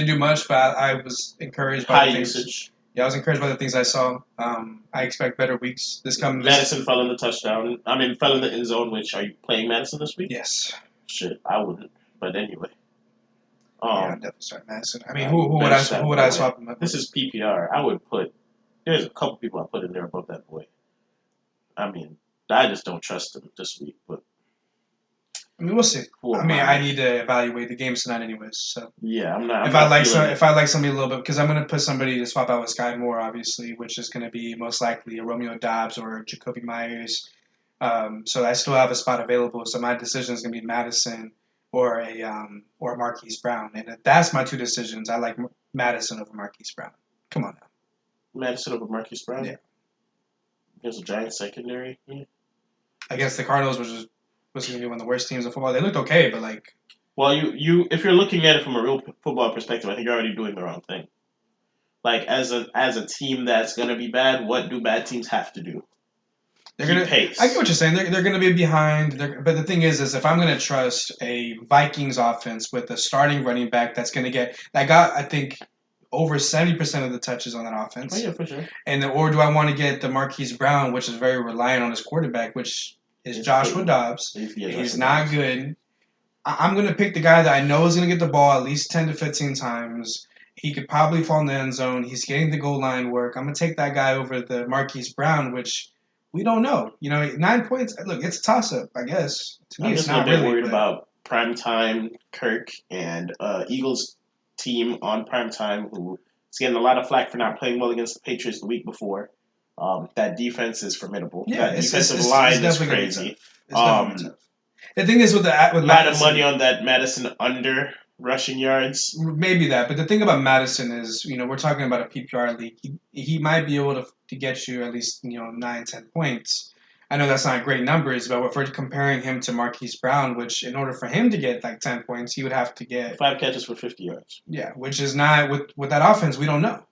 But I was encouraged by high usage. Yeah, I was encouraged by the things I saw. I expect better weeks this coming. Madison fell in the touchdown. Fell in the end zone. Which are you playing Madison this week? Yes. Shit, I wouldn't. But anyway. Yeah, I'd definitely start Madison. who would I swap him up? This is PPR. I would put. There's a couple people I put in there above that boy. I just don't trust him this week. But we'll see. I need to evaluate the games tonight, anyways. So yeah, I'm not. If I like somebody a little bit, because I'm going to put somebody to swap out with Sky Moore, obviously, which is going to be most likely a Romeo Doubs or Jacoby Myers. So I still have a spot available. So my decision is going to be Madison or or Marquise Brown, and if that's my two decisions, I like Madison over Marquise Brown. Come on now. Madison over Marquise Brown. Yeah. There's a giant secondary. Yeah. Against the Cardinals, which was going to be one of the worst teams in football. They looked okay, but like. Well, you if you're looking at it from a real football perspective, I think you're already doing the wrong thing. Like as a team that's going to be bad, what do bad teams have to do? Pace. I get what you're saying. They're going to be behind. But the thing is if I'm going to trust a Vikings offense with a starting running back that's going to get that got I think over 70% of the touches on that offense. Oh yeah, for sure. Or do I want to get the Marquise Brown, which is very reliant on his quarterback, which is Joshua Dobbs. He's not good. I'm going to pick the guy that I know is going to get the ball at least 10 to 15 times. He could probably fall in the end zone. He's getting the goal line work. I'm going to take that guy over the Marquise Brown, which we don't know. 9 points. Look, it's a toss-up, I guess. To me, I'm it's just not a bit really worried about primetime Kirk and Eagles team on primetime who is getting a lot of flack for not playing well against the Patriots the week before. That defense is formidable. Yeah, that defensive line is crazy. The thing is with a lot of money on that Madison under rushing yards. Maybe that, but the thing about Madison is, we're talking about a PPR league. He might be able to get you at least 9, 10 points. I know that's not great numbers, but if we're comparing him to Marquise Brown, which in order for him to get like 10 points, he would have to get 5 catches for 50 yards. Yeah, which is not with that offense. We don't know.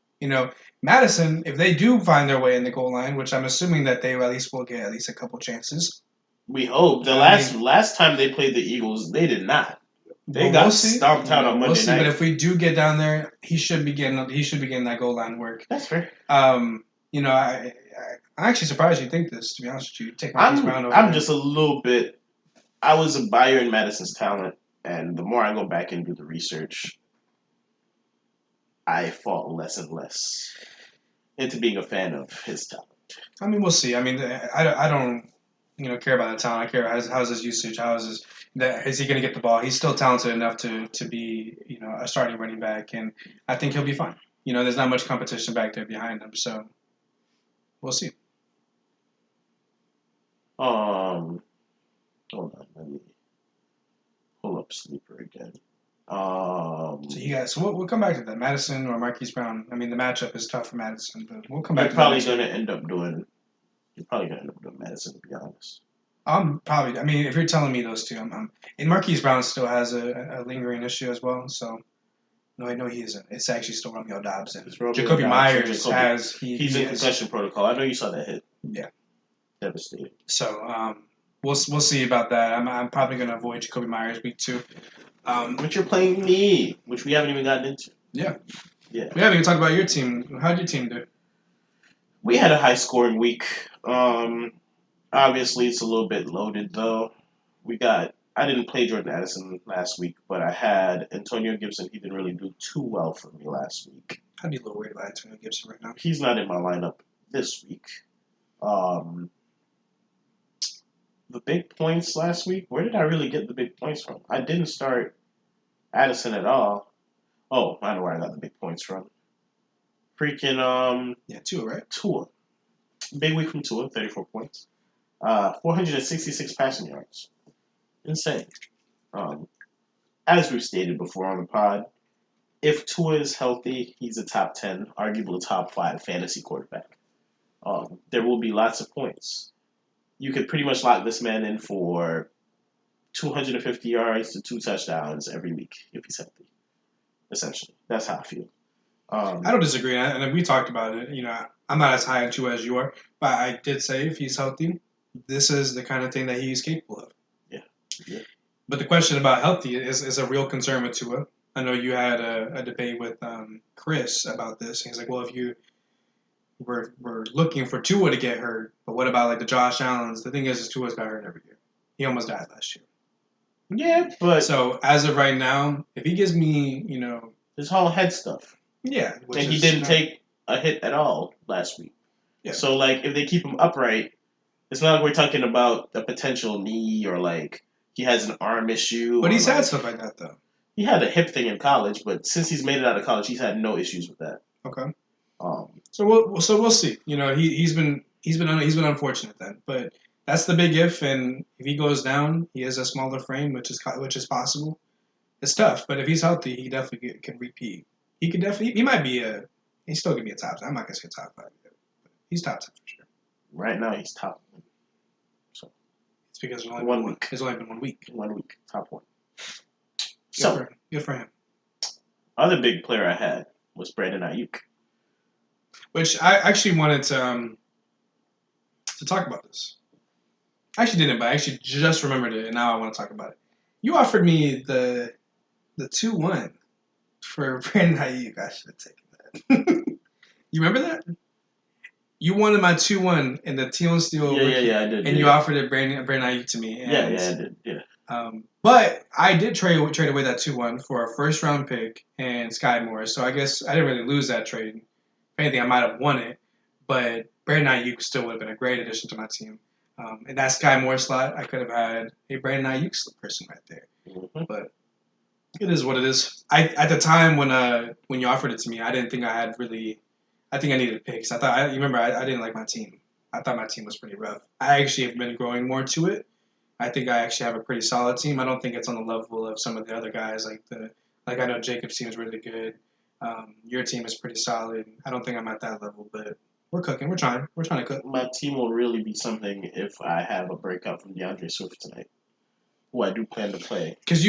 Madison, if they do find their way in the goal line, which I'm assuming that they at least will get at least a couple chances. We hope. The last time they played the Eagles, they did not. They got stomped out on Monday night. But if we do get down there, he should be getting that goal line work. That's fair. I'm actually surprised you think this. To be honest with you, take Marquise Brown over. I'm just a little bit. I was a buyer in Madison's talent, and the more I go back and do the research, I fall less and less into being a fan of his talent. We'll see. I don't care about the talent. I care how's his usage. Is he going to get the ball? He's still talented enough to be a starting running back, and I think he'll be fine. There's not much competition back there behind him, so we'll see. Hold on, let me pull up Sleeper again. So we'll come back to that. Madison or Marquise Brown. The matchup is tough for Madison, but we'll come back. You're probably going to end up doing Madison, to be honest. If you're telling me those two, and Marquise Brown still has a lingering issue as well. So no, I know he isn't. It's actually still Romeo Doubs and Jacoby Myers has. He's in concussion protocol. I know you saw that hit. Yeah, devastating. So we'll see about that. I'm probably going to avoid Jacoby Myers week 2. But you're playing me, which we haven't even gotten into. Yeah. We haven't even talked about your team. How'd your team do? We had a high-scoring week. Obviously, it's a little bit loaded, though. I didn't play Jordan Addison last week, but I had Antonio Gibson. He didn't really do too well for me last week. I'd be a little worried about Antonio Gibson right now. He's not in my lineup this week. The big points last week, where did I really get the big points from? I didn't start Addison at all. Oh, I know where I got the big points from. Freaking Yeah, Tua, right? Tua. Big week from Tua, 34 points. 466 passing yards. Insane. Um, as we've stated before on the pod, if Tua is healthy, he's a top 10, arguably top 5 fantasy quarterback. There will be lots of points. You could pretty much lock this man in for 250 yards to 2 touchdowns every week if he's healthy. Essentially, that's how I feel. I don't disagree, and we talked about it. I'm not as high on Tua as you are, but I did say if he's healthy, this is the kind of thing that he's capable of. Yeah. But the question about healthy is a real concern with Tua. I know you had a debate with Chris about this. He's like, well, if we're looking for Tua to get hurt, but what about like the Josh Allens? The thing is Tua's got hurt every year. He almost died last year. Yeah, but So as of right now, if he gives me, his whole head stuff. yeah, and he didn't take a hit at all last week. Yeah. So, like, if they keep him upright, it's not like we're talking about a potential knee or, like, he has an arm issue. But he's like, had stuff like that, though. He had a hip thing in college, but since he's made it out of college, he's had no issues with that. Okay. Um, So we'll see. He's been unfortunate then, but that's the big if. And if he goes down, he has a smaller frame, which is possible. It's tough, but if he's healthy, he definitely can repeat. He could definitely. He might be a. He's still gonna be a top 10. I'm not gonna say top 5 yet, but he's top 10 for sure. right now, he's top 1. So It's because there's only been 1 week. 1 week, top 1. Good for him. Other big player I had was Brandon Ayuk. Which I actually wanted to talk about this. I actually didn't, but I actually just remembered it, and now I want to talk about it. You offered me the 2-1 for Brandon Ayuk. I should have taken that. You remember that? You wanted my 2-1 in the Teal and Steel rookie, Yeah, I did. and you offered it Brandon Ayuk to me. And, I did. Yeah. But I did trade away that 2-1 for a first round pick and Sky Moore, so I guess I didn't really lose that trade. If anything, I might have won it, but Brandon Ayuk still would have been a great addition to my team. In that Sky Moore slot, I could have had a Brandon Ayuk person right there. Mm-hmm. But it is what it is. At the time when you offered it to me, I didn't think I had really. I think I needed picks. I didn't like my team. I thought my team was pretty rough. I actually have been growing more to it. I think I actually have a pretty solid team. I don't think it's on the level of some of the other guys. Like I know Jacob's team is really good. Your team is pretty solid. I don't think I'm at that level, but we're cooking. We're trying to cook. My team will really be something if I have a breakout from DeAndre Swift tonight, who I do plan to play. Because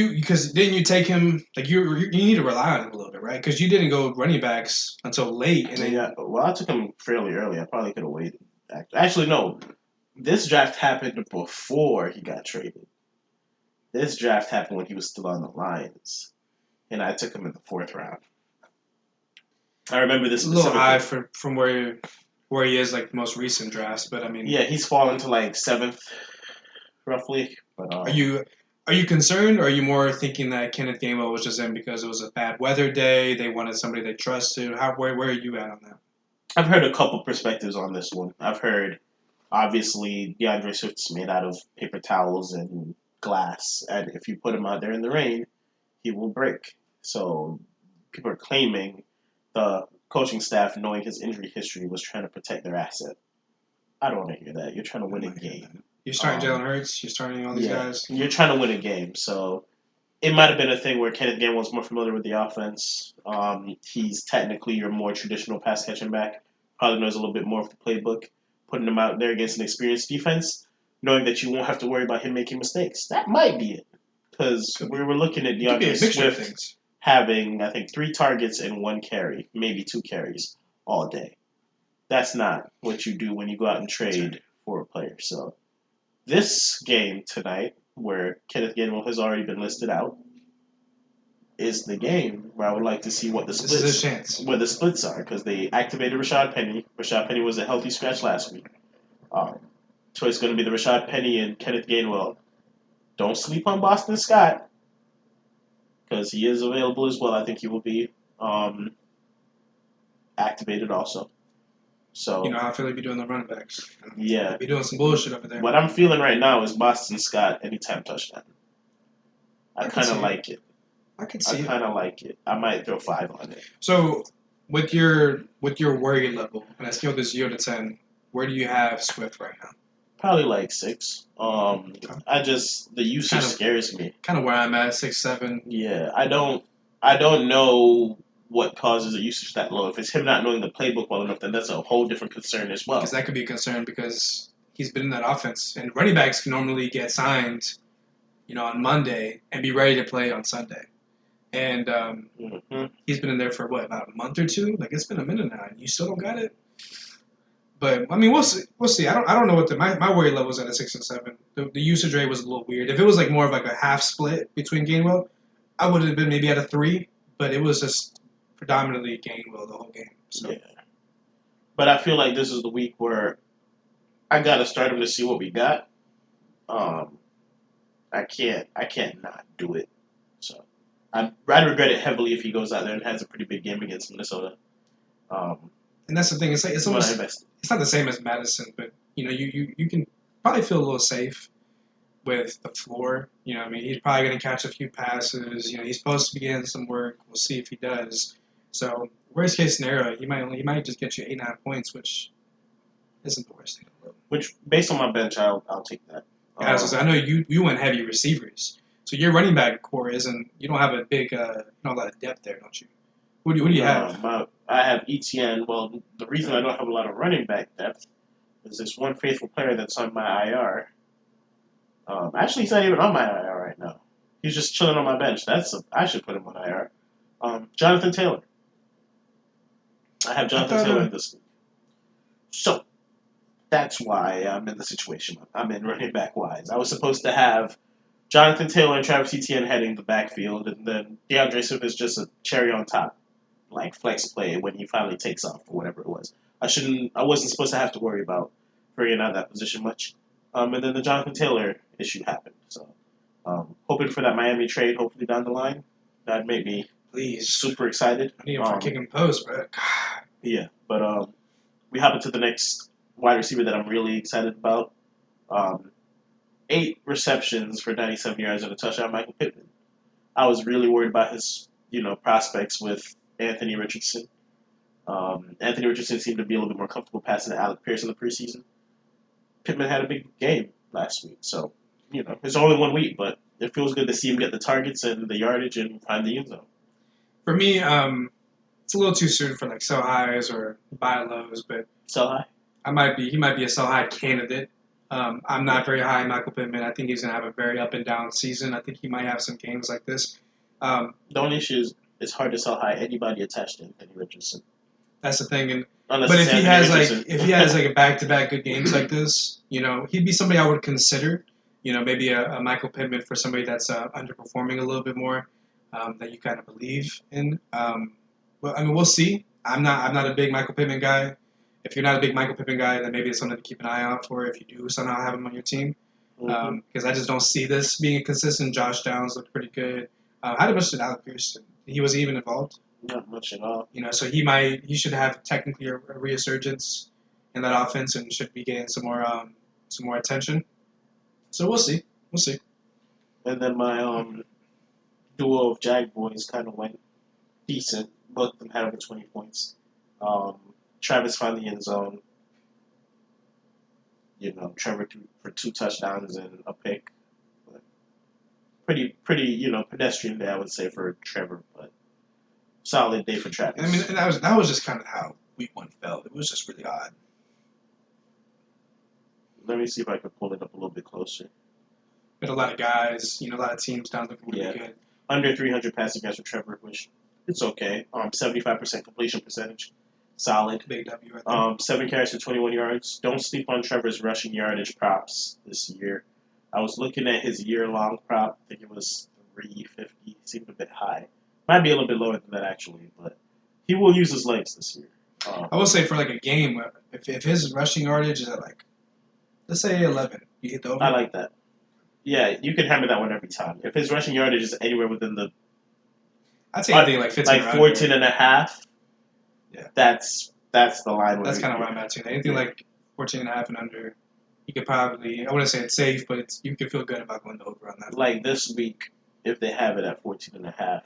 didn't you take him? Like you need to rely on him a little bit, right? Because you didn't go running backs until late, and then well, I took him fairly early. I probably could have waited. Actually, no. This draft happened before he got traded. This draft happened when he was still on the Lions, and I took him in the 4th round. I remember this a little high from where he is, like most recent drafts, but I mean, yeah, he's fallen to like 7th, roughly. But are you concerned, or are you more thinking that Kenneth Gainwell was just in because it was a bad weather day? They wanted somebody they trusted. Where are you at on that? I've heard a couple perspectives on this one. I've heard, obviously, DeAndre Swift's made out of paper towels and glass, and if you put him out there in the rain, he will break. So people are claiming the coaching staff, knowing his injury history, was trying to protect their asset. I don't want to hear that. You're trying to win a game. You're starting Jalen Hurts. You're starting all these guys. You're trying to win a game. So it might have been a thing where Kenneth Gainwell's more familiar with the offense. He's technically your more traditional pass catching back. Probably knows a little bit more of the playbook. Putting him out there against an experienced defense, knowing that you won't have to worry about him making mistakes. That might be it. Because we were looking at DeAndre Swift having, I think, 3 targets and 1 carry, maybe 2 carries all day. That's not what you do when you go out and trade for a player. So this game tonight, where Kenneth Gainwell has already been listed out, is the game where I would like to see what the splits are, because they activated Rashad Penny. Rashad Penny was a healthy scratch last week. So it's going to be the Rashad Penny and Kenneth Gainwell. Don't sleep on Boston Scott, because he is available as well. I think he will be activated also. So you know how Philly be doing the running backs. Yeah. Be doing some bullshit over there. What I'm feeling right now is Boston Scott anytime touchdown. I kind of like it. I could I see it. kind of like it. I might throw 5 on it. So with your worry level on a scale of 0 to 10, where do you have Swift right now? Probably like 6. Okay. The usage Kind of scares me. kind of where I'm at, 6, 7. Yeah, I don't know what causes a usage that low. If it's him not knowing the playbook well enough, then that's a whole different concern as Because well. that could be a concern because he's been in that offense, and running backs can normally get signed, on Monday and be ready to play on Sunday. And Hmm. he's been in there for what, about a month or two? Like it's been a minute now, and you still don't got it. But I mean, we'll see. We'll see. I don't know what my worry level is at a 6 and 7. The usage rate was a little weird. If it was like more of like a half split between Gainwell, I would have been maybe at a 3. But it was just predominantly Gainwell the whole game. So Yeah, but I feel like this is the week where I gotta start him to see what we got. Um, I can't not do it. So I'd regret it heavily if he goes out there and has a pretty big game against Minnesota. Um, and that's the thing. It's like it's when I almost invest. it's not the same as Madison, but you can probably feel a little safe with the floor. I mean, he's probably going to catch a few passes. He's supposed to be getting some work. We'll see if he does. So, worst case scenario, he might just get you 8, 9 points, which isn't the worst thing in the world. Which, based on my bench, I'll take that. Yeah, I know you went heavy receivers, so your running back core isn't. You don't have a big, a lot of depth there, don't you? What do you have? I have ETN. Well, the reason I don't have a lot of running back depth is this one faithful player that's on my IR. Actually, he's not even on my IR right now. He's just chilling on my bench. I should put him on IR. Jonathan Taylor. I have I Jonathan thought. Taylor in this league. So that's why I'm in the situation I'm in running back wise. I was supposed to have Jonathan Taylor and Travis Etienne heading the backfield, and then DeAndre Swift is just a cherry on top, like flex play when he finally takes off or whatever it was. I wasn't supposed to have to worry about figuring out that position much. And then the Jonathan Taylor issue happened. So hoping for that Miami trade, hopefully down the line. That'd make me Please, super excited. I need him for KickNPost, bro. Yeah, but we hop into the next wide receiver that I'm really excited about. 8 receptions for 97 yards and a touchdown, Michael Pittman. I was really worried about his, prospects with Anthony Richardson. Anthony Richardson seemed to be a little bit more comfortable passing to Alec Pierce in the preseason. Pittman had a big game last week, so it's only 1 week, but it feels good to see him get the targets and the yardage and find the end zone. For me, it's a little too soon for like sell highs or buy lows, but So high. he might be a sell high candidate. I'm not very high on Michael Pittman. I think he's gonna have a very up and down season. I think he might have some games like this. The only issue is it's hard to sell high anybody attached to Anthony Richardson. That's the thing. And Unless but it's if he Anthony has Richardson. if he has like a back to back good games like this, he'd be somebody I would consider. Maybe a Michael Pittman for somebody that's underperforming a little bit more that you kind of believe in. Well, I mean, we'll see. I'm not a big Michael Pittman guy. If you're not a big Michael Pittman guy, then maybe it's something to keep an eye out for if you do somehow have him on your team. Because I just don't see this being consistent. Josh Downs looked pretty good. How much did Alec Pierce? He wasn't even involved. Not much at all. So he should have technically a resurgence in that offense and should be getting some more attention. So we'll see. And then my duo of Jag boys kind of went decent. Both of them had over 20 points. Travis found the end zone. Trevor threw for 2 touchdowns and a pick. But pretty, pedestrian day, I would say, for Trevor, but solid day for Travis. I mean, and that was just kind of how week 1 felt. It was just really odd. Let me see if I can pull it up a little bit closer. But a lot of guys, a lot of teams down looking really good. Under 300 passing yards for Trevor, which it's okay. 75% completion percentage. Solid. Big W right there. 7 carries for 21 yards. Don't sleep on Trevor's rushing yardage props this year. I was looking at his year-long prop. I think it was 350. Seemed a bit high. Might be a little bit lower than that, actually. But he will use his legs this year. I will say for like a game, if his rushing yardage is at like, let's say 11, you hit the over. I like that. Yeah, you can hammer that one every time. If his rushing yardage is anywhere within the... I'd say anything like 15 like 14 and a half. Yeah. That's the line. That's kind of where I'm at too. Anything like 14 and a half and under, you could probably, I wouldn't say it's safe, but you could feel good about going over on that. Like this week, if they have it at 14.5.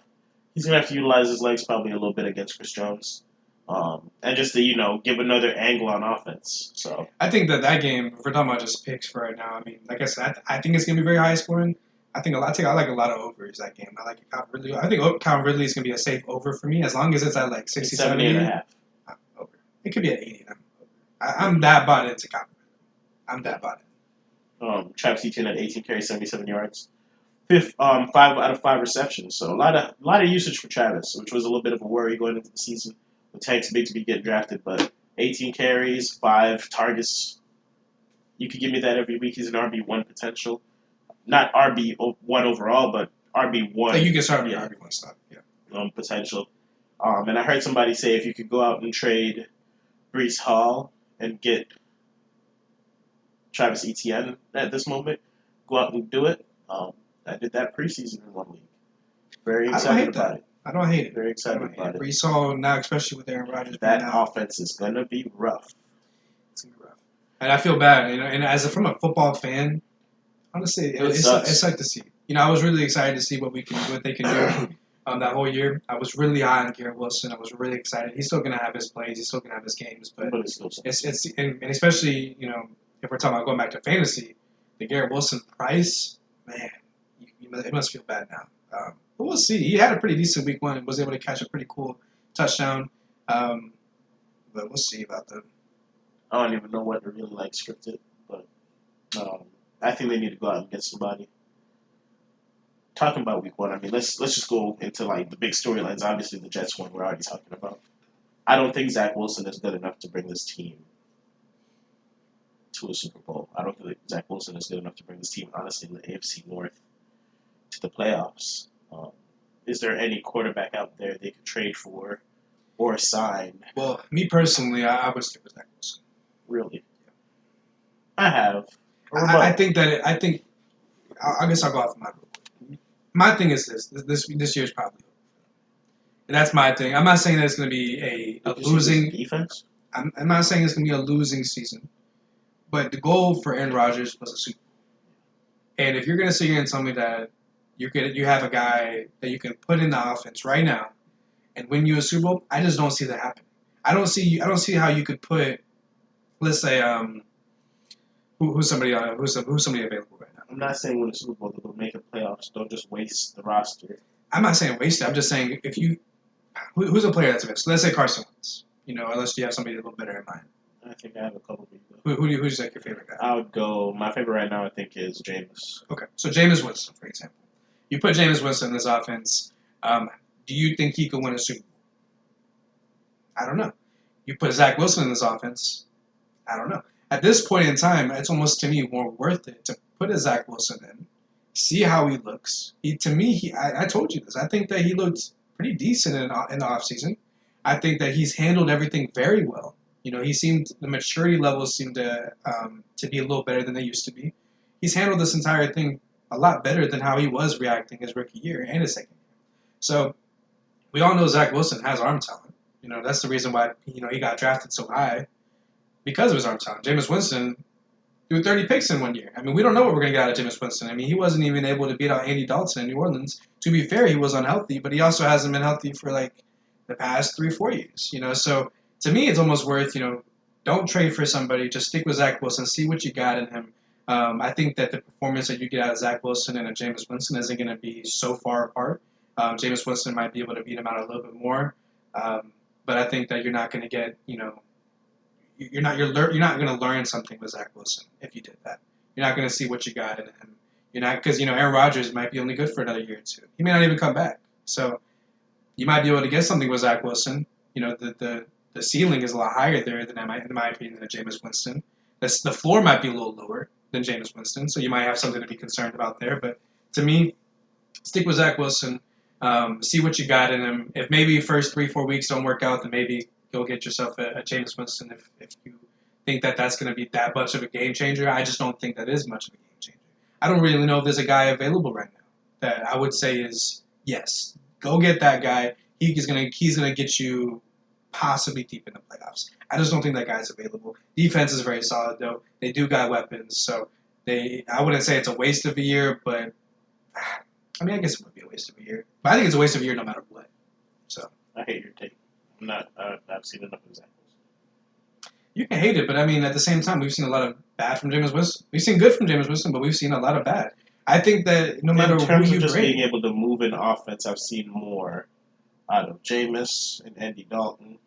He's gonna have to utilize his legs probably a little bit against Chris Jones, and just to give another angle on offense. So I think that game, if we're talking about just picks for right now, I mean, like I said, I think it's going to be very high scoring. I like a lot of overs that game. I like Calvin Ridley. I think Calvin Ridley is going to be a safe over for me as long as it's at like 60, 70. 70.5. Over. It could be at 80. I'm that bought into Calvin Ridley. I'm that bought in. Travis Etienne at 18 carries, 77 yards. 5 out of 5 receptions. So a lot of usage for Travis, which was a little bit of a worry going into the season with Tank's big to be getting drafted. But 18 carries, 5 targets. You could give me that every week. He's an RB1 potential. Not RB1 overall, but RB1. So you can start with RB1 stuff. Yeah. Potential. And I heard somebody say if you could go out and trade Brees Hall and get Travis Etienne at this moment, go out and do it. I did that preseason in 1 week. Very excited about it. I don't hate it. Very excited about it. Brees Hall now, especially with Aaron Rodgers. That offense is gonna be rough. It's gonna be rough. And I feel bad, and from a football fan, honestly, it's like to see. I was really excited to see what they can do that whole year. I was really high on Garrett Wilson. I was really excited. He's still gonna have his plays. He's still gonna have his games, but it's and especially if we're talking about going back to fantasy, the Garrett Wilson price, man, it must feel bad now. But we'll see. He had a pretty decent week 1 and was able to catch a pretty cool touchdown. But we'll see about that. I don't even know what to really scripted, but I think they need to go out and get somebody. Talking about week 1, I mean, let's just go into the big storylines. Obviously, the Jets one we're already talking about. I don't think Zach Wilson is good enough to bring this team to a Super Bowl. I don't think Zach Wilson is good enough to bring this team, honestly, in the AFC North to the playoffs. Is there any quarterback out there they could trade for or sign? Well, me personally, I would stick with Zach Wilson. Really? I have. I think I guess I'll go off of my rule. My thing is this year's probably over. And that's my thing. I'm not saying that it's going to be a losing defense. I'm not saying it's going to be a losing season. But the goal for Aaron Rodgers was a Super Bowl. And if you're going to sit here and tell me that you have a guy that you can put in the offense right now and win you a Super Bowl, I just don't see that happening. I don't see how you could put, let's say, who's somebody available right now. I'm not saying win a Super Bowl, they'll make it playoffs. Don't just waste the roster. I'm not saying waste it. I'm just saying who's a player that's available. So let's say Carson Wentz. Unless you have somebody a little better in mind. I think I have a couple people. Who's your favorite guy? I would go. My favorite right now, I think, is Jameis. Okay, so Jameis Winston, for example. You put Jameis Winston in this offense. Do you think he could win a Super Bowl? I don't know. You put Zach Wilson in this offense. I don't know. At this point in time, it's almost to me more worth it to put a Zach Wilson in, see how he looks. I told you this. I think that he looked pretty decent in the offseason. I think that he's handled everything very well. The maturity levels seem to be a little better than they used to be. He's handled this entire thing a lot better than how he was reacting his rookie year and his second year. So we all know Zach Wilson has arm talent. That's the reason why he got drafted so high because of his arm talent. Jameis Winston threw 30 picks in 1 year. I mean, we don't know what we're going to get out of Jameis Winston. I mean, he wasn't even able to beat out Andy Dalton in New Orleans. To be fair, he was unhealthy, but he also hasn't been healthy for the past 3-4 years. So to me, it's almost worth, don't trade for somebody. Just stick with Zach Wilson. See what you got in him. I think that the performance that you get out of Zach Wilson and a Jameis Winston isn't going to be so far apart. Jameis Winston might be able to beat him out a little bit more. But I think that you're not going to get, you're not going to learn something with Zach Wilson if you did that. You're not going to see what you got in him. You're not, because Aaron Rodgers might be only good for another year or two. He may not even come back. So you might be able to get something with Zach Wilson. The ceiling is a lot higher there than in my opinion than Jameis Winston. The floor might be a little lower than Jameis Winston, so you might have something to be concerned about there. But to me, stick with Zach Wilson. See what you got in him. If maybe first 3-4 weeks don't work out, then maybe go get yourself a Jameis Winston if you think that that's going to be that much of a game changer. I just don't think that is much of a game changer. I don't really know if there's a guy available right now that I would say is yes. Go get that guy. He's gonna get you possibly deep in the playoffs. I just don't think that guy's available. Defense is very solid though. They do got weapons, so I wouldn't say it's a waste of a year, but I mean, I guess it would be a waste of a year. But I think it's a waste of a year no matter what. So I hate your take. I'm not. I've seen enough examples. you can hate it, but I mean, at the same time, we've seen a lot of bad from Jameis Winston. We've seen good from Jameis Winston, but we've seen a lot of bad. I think that no matter In who terms of you just bring, being able to move an offense, I've seen more out of Jameis and Andy Dalton,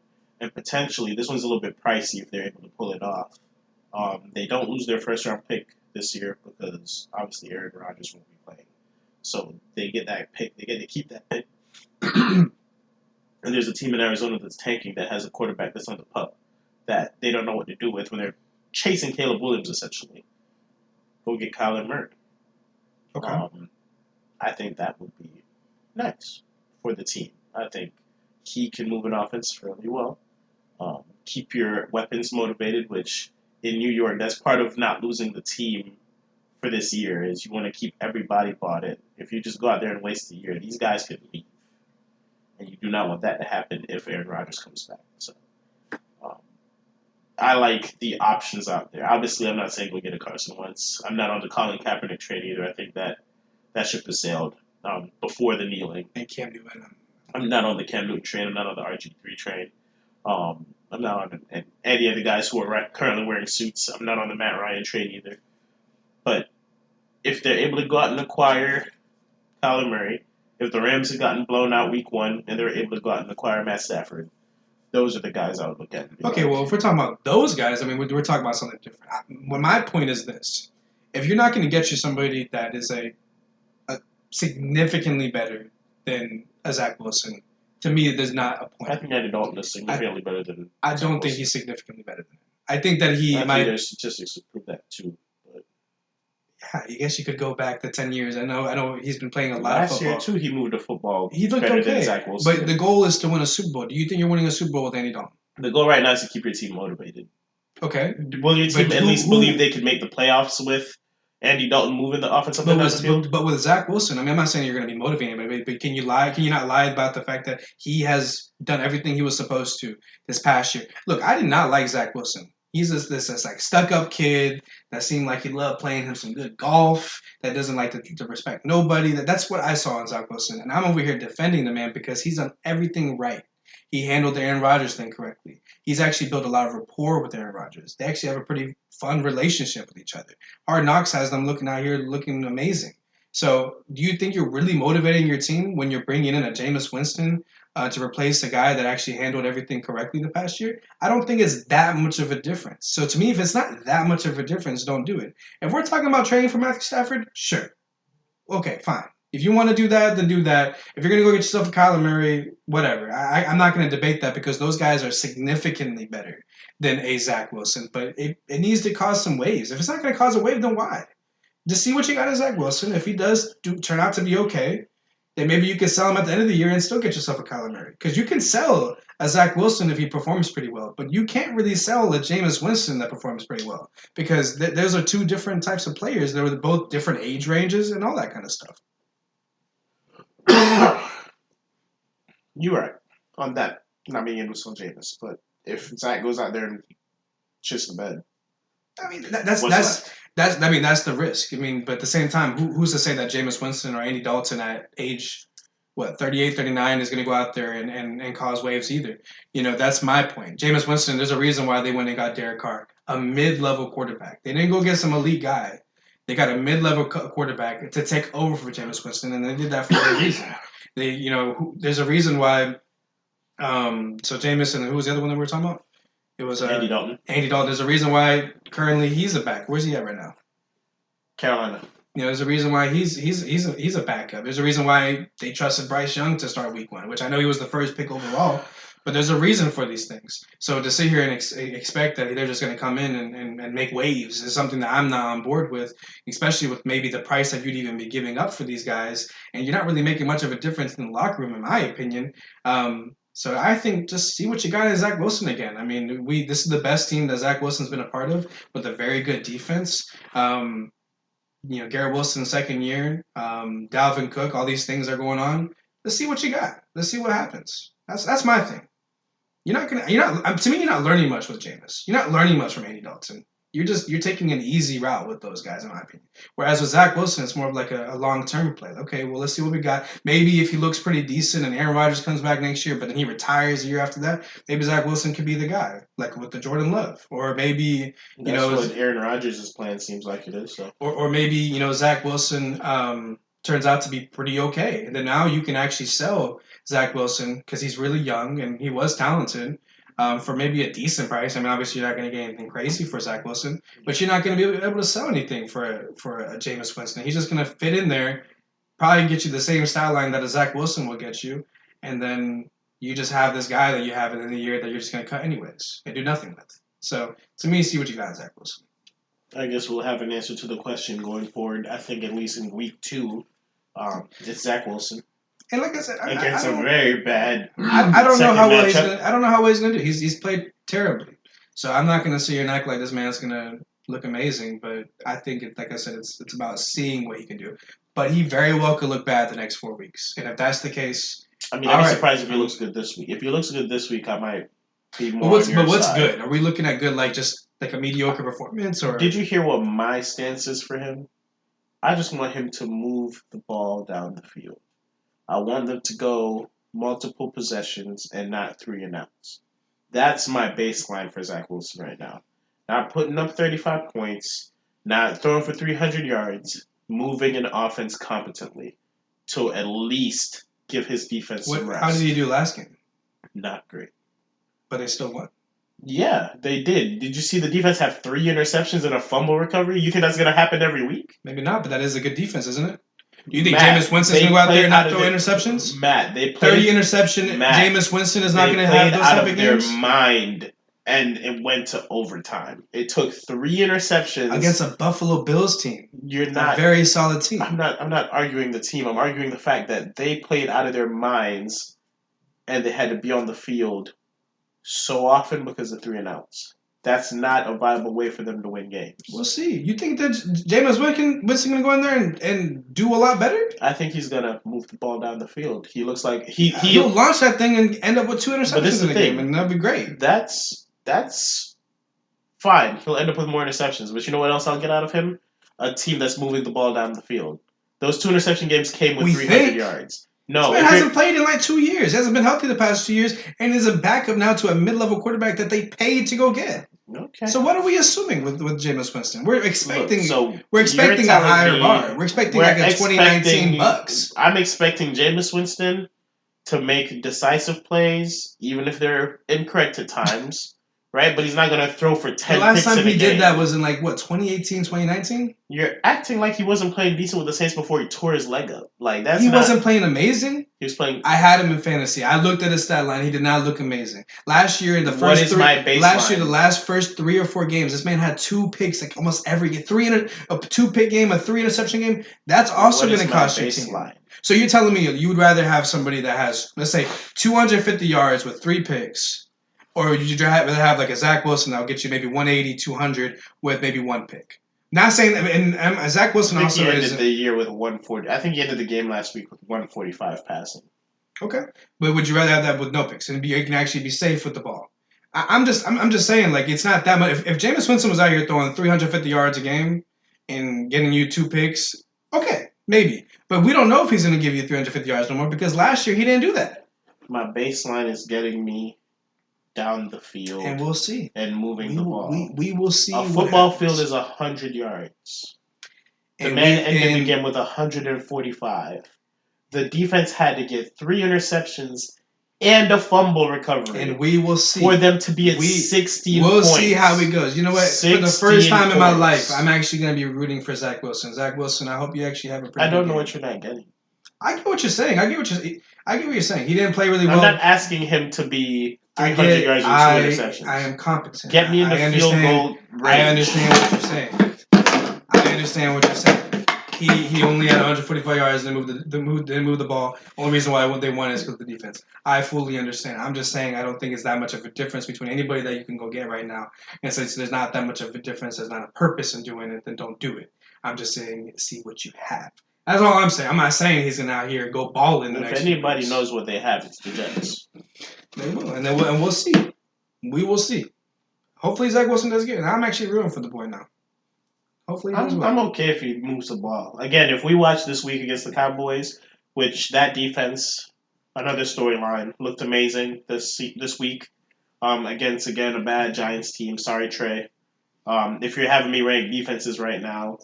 and potentially this one's a little bit pricey if they're able to pull it off. They don't lose their first round pick this year because obviously Aaron Rodgers won't be playing, so they get that pick. They get to keep that pick. And there's a team in Arizona that's tanking that has a quarterback that's on the pup that they don't know what to do with when they're chasing Caleb Williams essentially. Go get Kyler Murray. okay, I think that would be nice for the team. I think he can move an offense fairly well. Keep your weapons motivated, which in New York, that's part of not losing the team for this year is you want to keep everybody bought in. If you just go out there and waste a year, these guys could leave. And you do not want that to happen if Aaron Rodgers comes back. So um, I like the options out there. Obviously, I'm not saying go get a Carson Wentz. I'm not on the Colin Kaepernick train either. I think that ship has sailed before the kneeling. and Cam Newton. I'm not on the Cam Newton train. I'm not on the RG3 train. I'm not on any of the guys who are currently wearing suits. I'm not on the Matt Ryan train either. But if they're able to go out and acquire Kyler Murray, if the Rams have gotten blown out week one and they're able to go out and acquire Matt Stafford, those are the guys I would look at. Okay, well, if we're talking about those guys, I mean, we're talking about something different. Well, my point is this: if you're not going to get you somebody that is a significantly better than a Zach Wilson, to me, there's not a point. I think Andy Dalton is significantly better than. I don't think he's significantly better than him. I think that he I might. think there's statistics to prove that too. But Yeah, I guess you could go back to 10 years. I know. He's been playing a lot of last football. year too, he moved the football. He looked better okay, than Zach Wilson. but the goal is to win a Super Bowl. Do you think you're winning a Super Bowl with Andy Dalton? The goal right now is to keep your team motivated. Okay. Will your team But at who- least who- believe they could make the playoffs with Andy Dalton moving the offense up and down the field? But with Zach Wilson, I mean, I'm not saying you're going to be motivating, but can you lie? Can you not lie about the fact that he has done everything he was supposed to this past year? Look, I did not like Zach Wilson. He's this like stuck up kid that seemed like he loved playing him some good golf. That doesn't like to respect nobody. That's what I saw in Zach Wilson, and I'm over here defending the man because he's done everything right. He handled the Aaron Rodgers thing correctly. He's actually built a lot of rapport with Aaron Rodgers. They actually have a pretty fun relationship with each other. Hard Knocks has them looking out here looking amazing. So, do you think you're really motivating your team when you're bringing in a Jameis Winston to replace a guy that actually handled everything correctly the past year? I don't think it's that much of a difference. So, to me, if it's not that much of a difference, don't do it. If we're talking about trading for Matthew Stafford, sure. Okay, fine. If you want to do that, then do that. If you're going to go get yourself a Kyler Murray, whatever. I'm not going to debate that because those guys are significantly better than a Zach Wilson. But it needs to cause some waves. If it's not going to cause a wave, then why? Just see what you got in Zach Wilson. If he does turn out to be okay, then maybe you can sell him at the end of the year and still get yourself a Kyler Murray. Because you can sell a Zach Wilson if he performs pretty well. But you can't really sell a Jameis Winston that performs pretty well. Because those are two different types of players. They're both different age ranges and all that kind of stuff. You're right on that. Not being able to sell Jameis, but if Zach goes out there and shits the bed, I mean, that's the risk. I mean, but at the same time, who's to say that Jameis Winston or Andy Dalton at age 38, 39 is going to go out there and cause waves either? You know, that's my point. Jameis Winston, there's a reason why they went and got Derek Carr, a mid-level quarterback. They didn't go get some elite guy. They got a mid-level quarterback to take over for Jameis Winston, and they did that for a reason. There's a reason why. So Jameis and who was the other one that we were talking about? It was Andy Dalton. Andy Dalton. There's a reason why currently he's a back. Where's he at right now? Carolina. You know, there's a reason why he's a backup. There's a reason why they trusted Bryce Young to start week one, which I know he was the first pick overall. But there's a reason for these things. So to sit here and expect that they're just going to come in and make waves is something that I'm not on board with, especially with maybe the price that you'd even be giving up for these guys. And you're not really making much of a difference in the locker room, in my opinion. So I think just see what you got in Zach Wilson again. I mean, this is the best team that Zach Wilson's been a part of with a very good defense. Garrett Wilson's second year, Dalvin Cook, all these things are going on. Let's see what you got. Let's see what happens. That's my thing. To me, you're not learning much with Jameis. You're not learning much from Andy Dalton. you're taking an easy route with those guys, in my opinion. Whereas with Zach Wilson, it's more of like a long-term play. Okay, well, let's see what we got. Maybe if he looks pretty decent and Aaron Rodgers comes back next year, but then he retires a year after that, maybe Zach Wilson could be the guy, like with the Jordan Love. Or maybe, That's what Aaron Rodgers' plan seems like it is. So. Or maybe, Zach Wilson turns out to be pretty okay. And then now you can actually sell Zach Wilson because he's really young and he was talented. For maybe a decent price. I mean, obviously you're not going to get anything crazy for Zach Wilson, but you're not going to be able to sell anything for a Jameis Winston. He's just going to fit in there, probably get you the same style line that a Zach Wilson will get you, and then you just have this guy that you have in the year that you're just going to cut anyways and do nothing with. So to me, see what you got, Zach Wilson. I guess we'll have an answer to the question going forward. I think at least in week 2, it's Zach Wilson. And like I said, against a very bad. I don't know how well he's gonna. I don't know how well he's gonna do. He's played terribly, so I'm not gonna sit here and act like this man's gonna look amazing. But I think, like I said, it's about seeing what he can do. But he very well could look bad the next 4 weeks, and if that's the case, I mean, I'd be surprised if he looks good this week. If he looks good this week, I might be more. But what's good? Are we looking at good, like just like a mediocre performance, or did you hear what my stance is for him? I just want him to move the ball down the field. I want them to go multiple possessions and not 3 and outs. That's my baseline for Zach Wilson right now. Not putting up 35 points, not throwing for 300 yards, moving an offense competently to at least give his defense some rest. How did he do last game? Not great. But they still won. Yeah, they did. Did you see the defense have 3 interceptions and a fumble recovery? You think that's going to happen every week? Maybe not, but that is a good defense, isn't it? Do you think Jameis Winston's going to go out there and not throw interceptions? Matt, they played 30 interception. Jameis Winston is not going to have those type of games. Their mind, and it went to overtime. It took 3 interceptions against a Buffalo Bills team. You're not a very solid team. I'm not arguing the team. I'm arguing the fact that they played out of their minds, and they had to be on the field so often because of 3 and outs. That's not a viable way for them to win games. We'll see. You think that Jameis Winston going to go in there and do a lot better? I think he's going to move the ball down the field. He looks like he'll launch that thing and end up with 2 interceptions in the game, and that'll be great. That's fine. He'll end up with more interceptions. But you know what else I'll get out of him? A team that's moving the ball down the field. Those 2 interception games came with 300 yards. No, he hasn't played in like 2 years. He hasn't been healthy the past 2 years, and is a backup now to a mid-level quarterback that they paid to go get. Okay. So what are we assuming with Jameis Winston? We're expecting a higher bar. We're expecting like a 2019 Bucks. I'm expecting Jameis Winston to make decisive plays, even if they're incorrect at times. Right, but he's not going to throw for 10 picks in a game. The last time he did that was in 2018, 2019? You're acting like he wasn't playing decent with the Saints before he tore his leg up. He wasn't playing amazing? He was playing... I had him in fantasy. I looked at his stat line. He did not look amazing. Last year, the last first 3 or 4 games, this man had 2 picks like almost every game. A 2-pick game, a 3 interception game. That's also going to cost your team. So you're telling me you would rather have somebody that has, let's say, 250 yards with 3 picks, or would you rather have like a Zach Wilson that'll get you maybe 180, 200 with maybe 1 pick? Not saying that, and Zach Wilson also he ended the year with 140. I think he ended the game last week with 145 passing. Okay, but would you rather have that with no picks and you can actually be safe with the ball? I'm just saying, like, it's not that much. If Jameis Winston was out here throwing 350 yards a game and getting you 2 picks, okay, maybe. But we don't know if he's going to give you 350 yards no more because last year he didn't do that. My baseline is getting me down the field, and we'll see, and moving the ball. We will see. A football field is 100 yards. The man ended the game with 145. The defense had to get 3 interceptions and a fumble recovery, and we will see for them to be at 16 We'll points. see how it goes. You know what? For the first time in my life, I'm actually going to be rooting for Zach Wilson. Zach Wilson, I hope you actually have a pretty. I don't know what you're not getting. I get what you're saying. I get what you're saying. He didn't play really well. I'm not asking him to be 300 yards with 2 interceptions. I am competent. Get me in the field goal range. I understand what you're saying. He only had 145 yards and moved the ball. Only reason why they won is because of the defense. I fully understand. I'm just saying I don't think it's that much of a difference between anybody that you can go get right now. And since there's not that much of a difference, there's not a purpose in doing it, then don't do it. I'm just saying see what you have. That's all I'm saying. I'm not saying he's going to out here go ball in the next If anybody knows what they have, it's the Jags. They will, and we'll see. We will see. Hopefully Zach Wilson does good. I'm actually rooting for the boy now. Hopefully he does well. I'm okay if he moves the ball. Again, if we watch this week against the Cowboys, which that defense, another storyline, looked amazing this week. Against again a bad Giants team. Sorry, Trey. If you're having me rank defenses right now,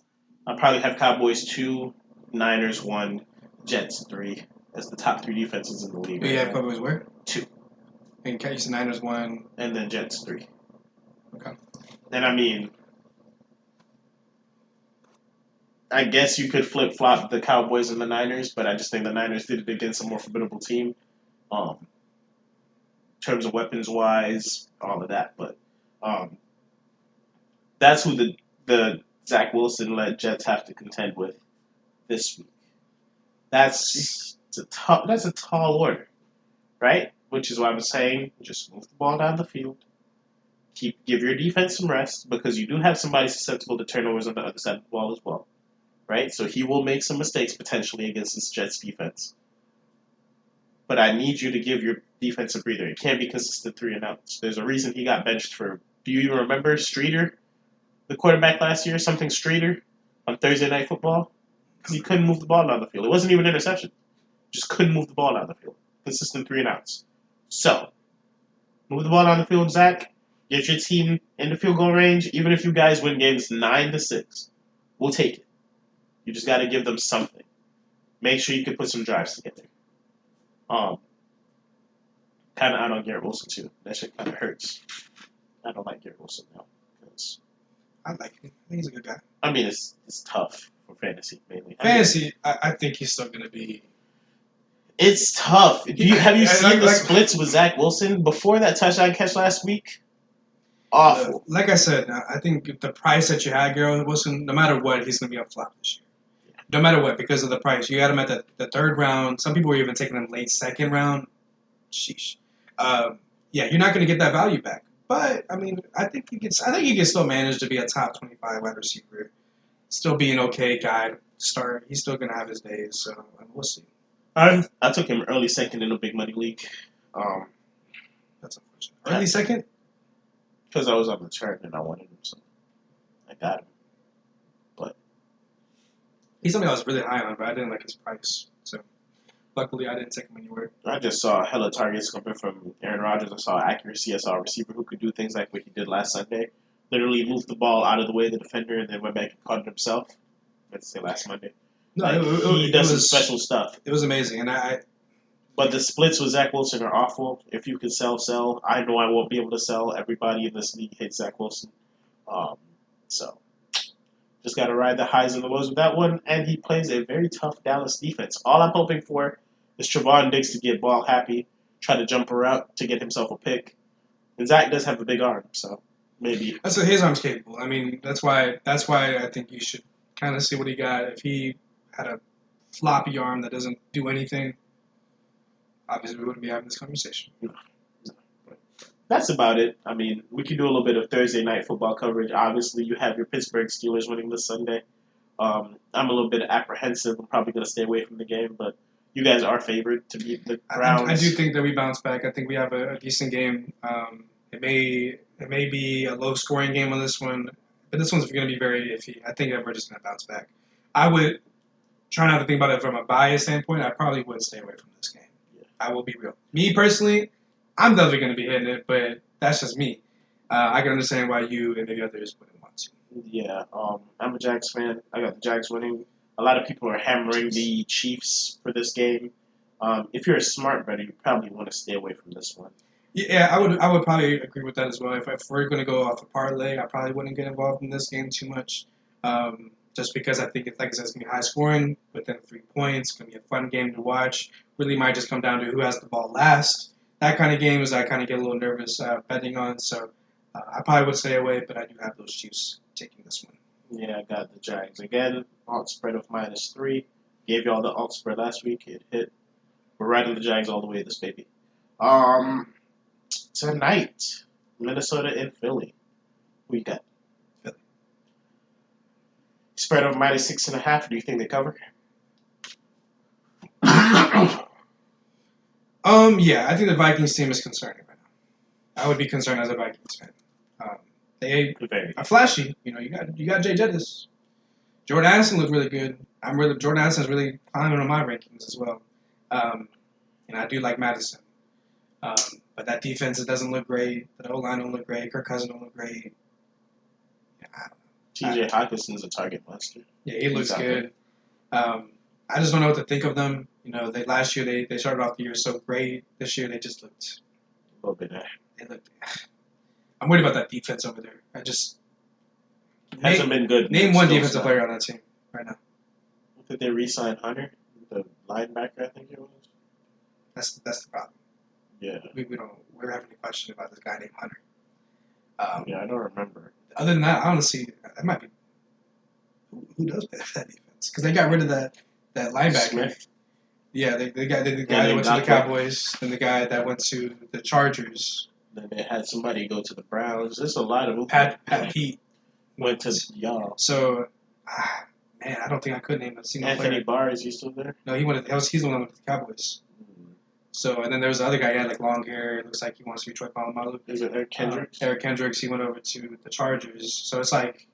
I'll probably have Cowboys 2, Niners 1, Jets 3 as the top 3 defenses in the league. You have Cowboys where? 2. And you said Niners 1. And then Jets 3. Okay. And I mean, I guess you could flip flop the Cowboys and the Niners, but I just think the Niners did it against a more formidable team. In terms of weapons wise, all of that. But that's who the Zach Wilson led Jets have to contend with this week. That's a tall order, right? Which is why I'm saying just move the ball down the field. Give your defense some rest because you do have somebody susceptible to turnovers on the other side of the ball as well, right? So he will make some mistakes potentially against this Jets defense. But I need you to give your defense a breather. It can't be consistent 3 and outs. There's a reason he got benched for. Do you even remember Streeter, the quarterback last year? Something Streeter on Thursday Night Football because he couldn't move the ball down the field. It wasn't even an interception. Just couldn't move the ball down the field. Consistent 3 and outs. So move the ball down the field, Zach. Get your team in the field goal range. Even if you guys win games 9-6, we'll take it. You just got to give them something. Make sure you can put some drives together. Kind of out on Garrett Wilson too. That shit kind of hurts. I don't like Garrett Wilson now because I like him. I think he's a good guy. I mean it's tough for fantasy mainly. Fantasy, I think he's still going to be. It's tough. Have you seen the splits with Zach Wilson before that touchdown catch last week? Awful. Like I said, I think the price that you had, Garrett Wilson, no matter what, he's going to be a flop this year. No matter what, because of the price. You got him at the 3rd round. Some people were even taking him late 2nd round. Sheesh. Yeah, you're not going to get that value back. But I mean, I think you can still manage to be a top 25 wide receiver, still be an okay guy to start. He's still going to have his days, so we'll see. I took him early 2nd in a big money league. That's unfortunate. Early 2nd? Because I was on the turn and I wanted him, so I got him. But he's something I was really high on, but I didn't like his price. So luckily, I didn't take him anywhere. I just saw hella targets coming from Aaron Rodgers. I saw accuracy. I saw a receiver who could do things like what he did last Sunday. Literally moved the ball out of the way of the defender and then went back and caught it himself. Let's say last Monday. No, he does some special stuff. It was amazing, and But the splits with Zach Wilson are awful. If you can sell. I know I won't be able to sell. Everybody in this league hates Zach Wilson. So just got to ride the highs and the lows with that one. And he plays a very tough Dallas defense. All I'm hoping for is Trevon Diggs to get ball happy, try to jump her out to get himself a pick. And Zach does have a big arm, so maybe. That's what his arm's capable. I mean, that's why I think you should kind of see what he got. If he had a floppy arm that doesn't do anything, obviously we wouldn't be having this conversation. No. That's about it. I mean, we can do a little bit of Thursday night football coverage. Obviously, you have your Pittsburgh Steelers winning this Sunday. I'm a little bit apprehensive. I'm probably going to stay away from the game, but you guys are favored to beat the Browns. I do think that we bounce back. I think we have a decent game. It may be a low-scoring game on this one, but this one's going to be very iffy. I think that we're just going to bounce back. I would try not to think about it from a bias standpoint. I probably would stay away from this game. Yeah. I will be real. Me personally, I'm definitely going to be hitting it, but that's just me. I can understand why you and maybe others wouldn't want to. Yeah, I'm a Jags fan. I got the Jags winning. A lot of people are hammering the Chiefs for this game. If you're a smart bettor, you probably want to stay away from this one. Yeah, I would probably agree with that as well. If we're going to go off a parlay, I probably wouldn't get involved in this game too much. Just because I think, like I said, it's going to be high scoring within 3 points. It's going to be a fun game to watch. Really might just come down to who has the ball last. That kind of game is I kind of get a little nervous betting on. So I probably would stay away, but I do have those Chiefs taking this one. Yeah, I got the Jags. Again, alt spread of -3. Gave y'all the alt spread last week. It hit. We're riding the Jags all the way this baby. Tonight, Minnesota and Philly. Who you got? Philly. Spread of -6.5. Do you think they cover? Yeah, I think the Vikings team is concerning right now. I would be concerned as a Vikings fan. They Very. are flashy. You got Jay Jettis. Jordan Addison looked really good. Jordan Addison is really climbing on my rankings as well. And I do like Madison. But that defense, it doesn't look great. The O-line don't look great. Kirk Cousins don't look great. T.J. Hawkinson's a target monster. Yeah, he looks good. I just don't know what to think of them. Last year they started off the year so great. This year they just looked A little bit there. They looked. I'm worried about that defense over there. Hasn't been good. Name one defensive player on that team right now. Did they re-sign Hunter, the linebacker? I think it was. That's the problem. Yeah. We're having a question about this guy named Hunter. Yeah, I don't remember. Other than that, honestly, that might be who does play that defense because they got rid of that linebacker. Smith. Yeah, the guy that went to the Cowboys, and the guy that went to the Chargers. Then they had somebody go to the Browns. There's a lot of Pat Pete went to y'all. So, man, I don't think I could name a single Anthony player. Barr, is he still there? No, he's the one that went to the Cowboys. So, and then there was the other guy. He had like long hair. It looks like he wants to be Troy Polamalu. Is it Eric Kendricks? Eric Kendricks. He went over to the Chargers. So it's like,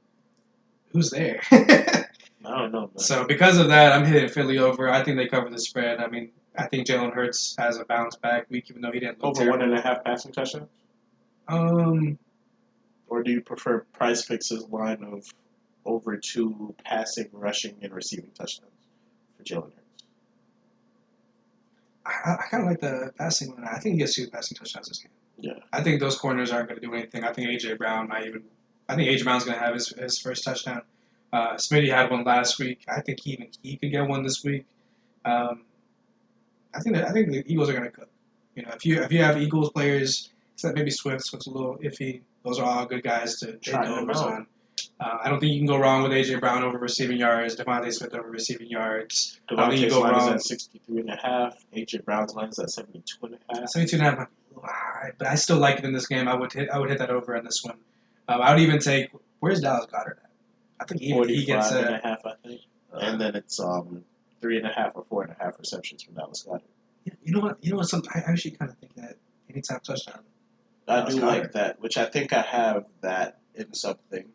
who's there? I don't know, man. So because of that, I'm hitting Philly over. I think they cover the spread. I mean, I think Jalen Hurts has a bounce back week, even though he didn't look over terrible. 1.5 passing touchdowns? Or do you prefer Price Picks' line of over 2 passing, rushing, and receiving touchdowns for Jalen Hurts? I kind of like the passing one. I think he gets 2 passing touchdowns this game. Yeah. I think those corners aren't going to do anything. I think A.J. Brown's going to have his first touchdown. Smitty had one last week. I think he could get one this week. I think the Eagles are going to cook. If you have Eagles players, except maybe Swift's a little iffy. Those are all good guys to take overs on. I don't think you can go wrong with A.J. Brown over receiving yards, Devontae Smith over receiving yards. I don't think you go wrong. At 63.5. A.J. Brown's line is at 72.5. 72.5 might be a little high, but I still like it in this game. I would hit that over in this one. I would even take. Where's Dallas Goedert at? I think he gets 45.5, I think. And then it's 3.5 or 4.5 receptions from Dallas Goedert. You know what? I actually kind of think that anytime touchdown. I do like that, which I think I have that in something.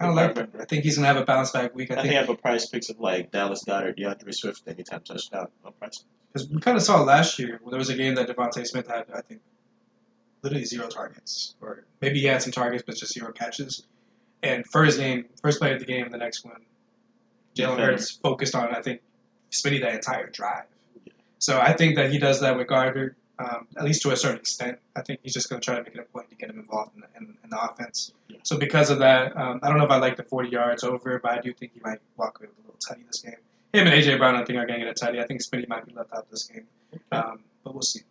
I think he's gonna have a bounce back week. I think I have a Price Picks of like Dallas Goedert, DeAndre Swift, anytime touchdown on Price. Because we kind of saw last year when there was a game that Devontae Smith had, I think, literally 0 targets, or maybe he had some targets but just 0 catches. And first play of the game, the next one, Jalen Hurts focused on, I think, Smitty that entire drive. Yeah. So I think that he does that with Goddard, at least to a certain extent. I think he's just going to try to make it a point to get him involved in the offense. Yeah. So because of that, I don't know if I like the 40 yards over, but I do think he might walk away with a little tutty this game. Him and A.J. Brown, I think, are going to get a tutty. I think Smitty might be left out this game. Okay. But we'll see.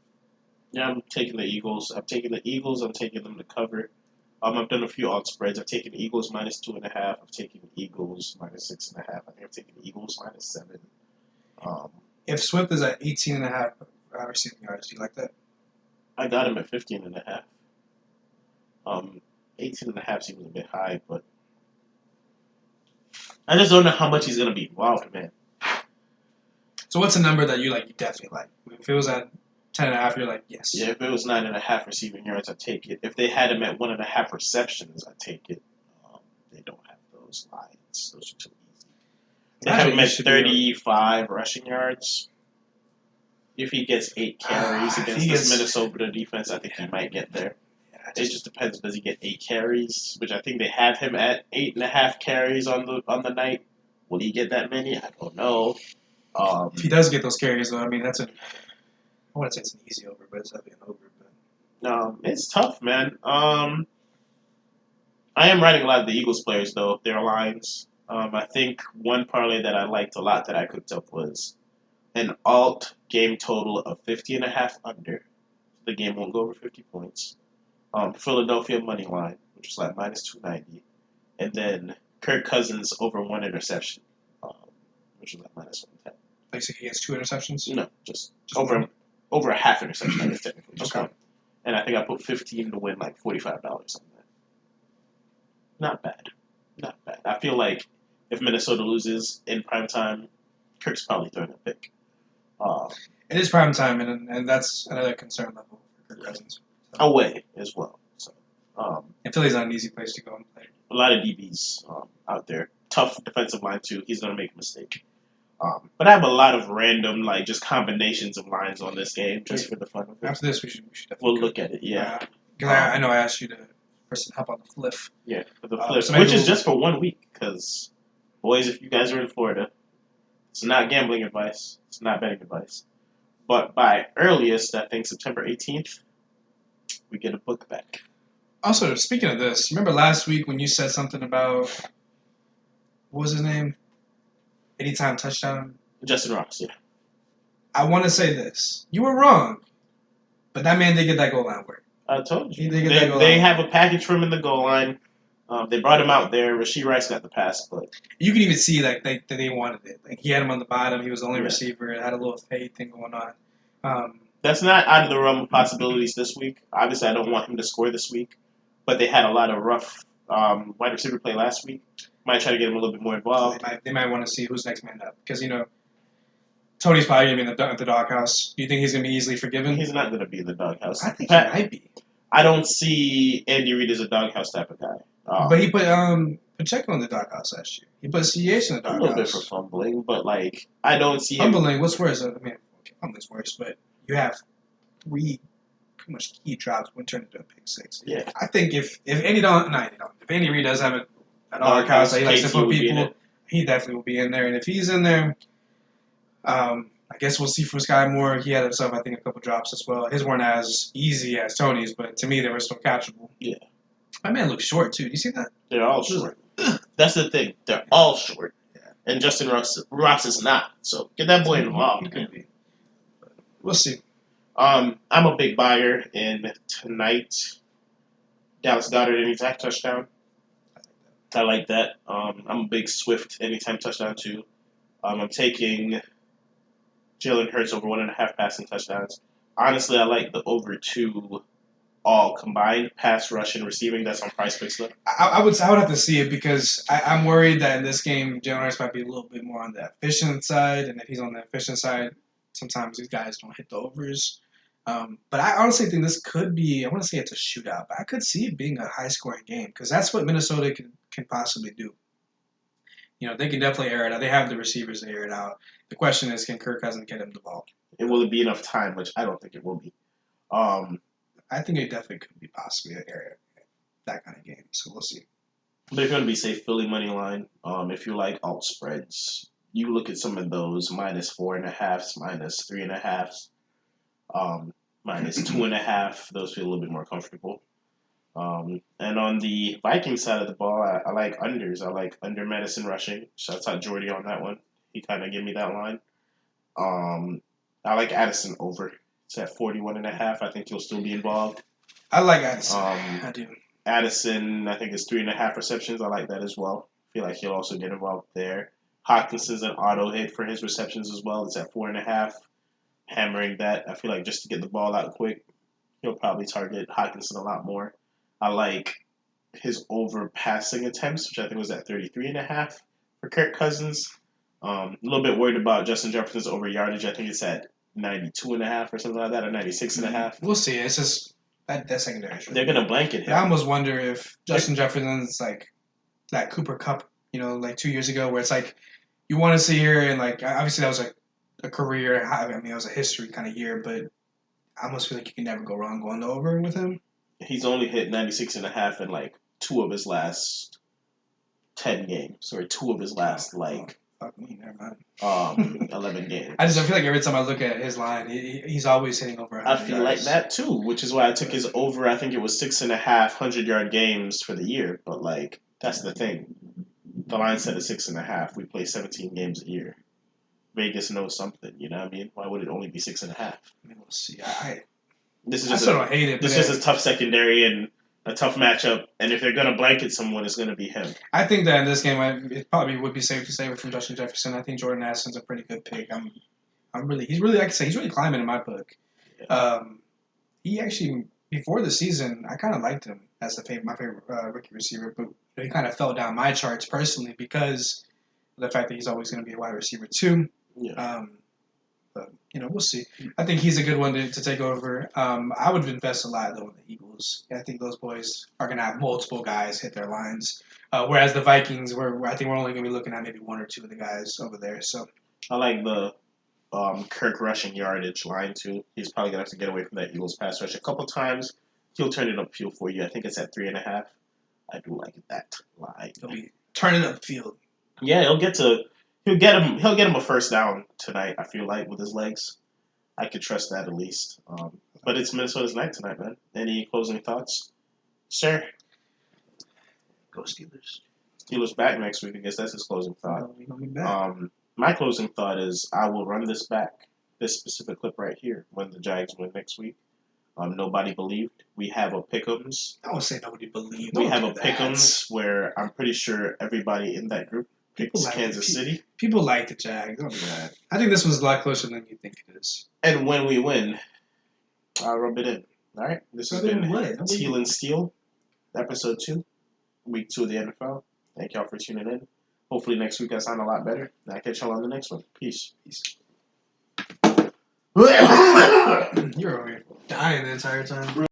Yeah, I'm taking the Eagles. I'm taking them to cover. I've done a few odd spreads. I've taken the Eagles minus 2.5. I've taken the Eagles minus 6.5. I think I've taken the Eagles minus 7. If Swift is at 18.5 receiving yards, do you like that? I got him at 15.5. 18.5 seems a bit high, but I just don't know how much he's gonna be involved, man. So what's a number that you like? You definitely like. If it was at 10.5, you're like, yes. Yeah, if it was 9.5 receiving yards, I'd take it. If they had him at 1.5 receptions, I'd take it. They don't have those lines. Those are too easy. They have him at 35 rushing yards. If he gets 8 carries against this Minnesota defense, I think he might get there. Yeah, it just depends. Does he get 8 carries? Which I think they have him at 8.5 carries on the night. Will he get that many? I don't know. If he does get those carries, though, I mean, I wouldn't say it's an easy over, but it's definitely an over. No, it's tough, man. I am riding a lot of the Eagles players, though, their lines. I think one parlay that I liked a lot that I cooked up was an alt game total of 50.5 under. The game won't go over 50 points. Philadelphia money line, which is like minus 290. And then Kirk Cousins over 1 interception, which is like minus 110. Basically, he has 2 interceptions? No, just over a half interception, I guess, technically. Just one. And I think I put 15 to win like $45 on that. Not bad. I feel like if Minnesota loses in primetime, Kirk's probably throwing a pick. It is primetime, and that's another concern level for Kirk Cousins. Away as well. So And Philly's not an easy place to go and play. A lot of DBs out there. Tough defensive line too. He's gonna make a mistake. But I have a lot of random just combinations of lines on this game just for the fun of it. After this, we should definitely We'll look at it. Yeah. Because I know I asked you to first help on the flip. Yeah, for the flip, which is just for 1 week. Because boys, if you guys are in Florida, it's not gambling advice. It's not betting advice. But by earliest, I think September 18th, we get a book back. Also, speaking of this, remember last week when you said something about, what was his name? Anytime touchdown? Justin Ross, yeah. I want to say this. You were wrong. But that man did get that goal line work. I told you. He did get that goal They line. have a package for him in the goal line. They brought him out there. Rasheed Rice got the pass, but you can even see that they wanted it. Like he had him on the bottom. He was the only Yeah. receiver. It had a little fade thing going on. That's not out of the realm of possibilities this week. Obviously, I don't want him to score this week, but they had a lot of rough wide receiver play last week. Might try to get him a little bit more involved. They might want to see who's next man up because Tony's probably gonna be in the doghouse. Do you think he's gonna be easily forgiven? He's not going to be in the doghouse. I think he might be. I don't see Andy Reid as a doghouse type of guy. But he put Pacheco in the doghouse last year. He put CH in the doghouse. A little bit for fumbling, but I don't see him. Fumbling. What's worse? Fumbling's worse, but you have 3 pretty much key drops when turned into a pick 6. Yeah. I think if Andy Reid does have a doghouse that he likes to put people, he definitely will be in there. And if he's in there, I guess we'll see from Sky Moore. He had himself, I think, a couple drops as well. His weren't as easy as Tony's, but to me, they were still catchable. Yeah. My man looks short, too. Do you see that? They're all short. That's the thing. They're all short. Yeah. And Justin Ross is not. So get that boy involved. He could be. But we'll see. I'm a big buyer in tonight. Dallas Goedert anytime touchdown. I like that. I'm a big Swift anytime touchdown, too. I'm taking Jalen Hurts over 1.5 passing touchdowns. Honestly, I like the over 2 all combined, pass, rush, and receiving. That's on Price Picks. I would have to see it because I'm worried that in this game, Jalen Hurts might be a little bit more on the efficient side, and if he's on the efficient side, sometimes these guys don't hit the overs. But I honestly think this could be, I want to say it's a shootout, but I could see it being a high-scoring game because that's what Minnesota can possibly do. They can definitely air it out. They have the receivers to air it out. The question is, can Kirk Cousins get him the ball? Will it be enough time, which I don't think it will be. I think it definitely could be possibly an area, that kind of game. So we'll see. But if you want to be safe, Philly money line. If you like alt spreads, you look at some of those -4.5s, -3.5s, -2.5. Those feel a little bit more comfortable. And on the Vikings side of the ball, I like unders. I like under Madison rushing. Shouts out Jordy on that one. He kind of gave me that line. I like Addison over. It's at 41.5. I think he'll still be involved. I like Addison. I do. Addison, I think, is 3.5 receptions. I like that as well. I feel like he'll also get involved there. Hawkinson's an auto hit for his receptions as well. It's at 4.5. Hammering that. I feel like just to get the ball out quick, he'll probably target Hawkinson a lot more. I like his over passing attempts, which I think was at 33.5 for Kirk Cousins. A little bit worried about Justin Jefferson's over yardage. I think it's at 92.5 or something like that, or 96.5. We'll see. It's just that secondary. They're gonna blanket him. I almost wonder if Justin Jefferson's like that Cooper Kupp, like 2 years ago, where it's like you want to see here, and like obviously that was like a career high. I mean, it was a history kind of year, but I almost feel like you can never go wrong going over with him. He's only hit 96.5 in like 2 of his last 10 games, or 2 of his last Fuck me, never mind. 11 games. I feel like every time I look at his line, he's always hitting over 100 I feel like that too, which is why I took his over. I think it was 6.5 100-yard games for the year. But that's the thing. The line said it's 6.5. We play 17 games a year. Vegas knows something. You know what I mean? Why would it only be 6.5? We'll see. This is I just still don't hate it. This is just a tough secondary and a tough matchup. And if they're gonna blanket someone, it's gonna be him. I think that in this game, it probably would be safe to say from Justin Jefferson. I think Jordan Addison's a pretty good pick. He's really, like I say, he's really climbing in my book. Yeah. He actually, before the season, I kind of liked him as my favorite rookie receiver, but he kind of fell down my charts personally because of the fact that he's always going to be a wide receiver too. Yeah. But We'll see. I think he's a good one to take over. I would invest a lot though in the Eagles. I think those boys are going to have multiple guys hit their lines, whereas the Vikings, I think we're only going to be looking at maybe one or two of the guys over there. So I like the Kirk rushing yardage line too. He's probably gonna have to get away from that Eagles pass rush a couple times. He'll turn it upfield for you. I think it's at 3.5. I do like that line. he'll be turning up the field. Yeah, he'll get him a first down tonight. I feel like with his legs, I could trust that at least. But it's Minnesota's night tonight, man. Any closing thoughts, sir? Go Steelers. Steelers back next week. I guess that's his closing thought. We're gonna be back. My closing thought is I will run this back, this specific clip right here, when the Jags win next week. Nobody believed. We have a pick'ems. I won't say nobody believed. We Don't have do a that. pick'ems where I'm pretty sure everybody in that group People picks like Kansas City. People like the Jags. Don't do that. I think this one's a lot closer than you think it is. And when we win, I'll rub it in. All right? This has been Teal and Steel, episode 2, week 2 of the NFL. Thank y'all for tuning in. Hopefully next week I sound a lot better. And I'll catch y'all on the next one. Peace. You're over here dying the entire time.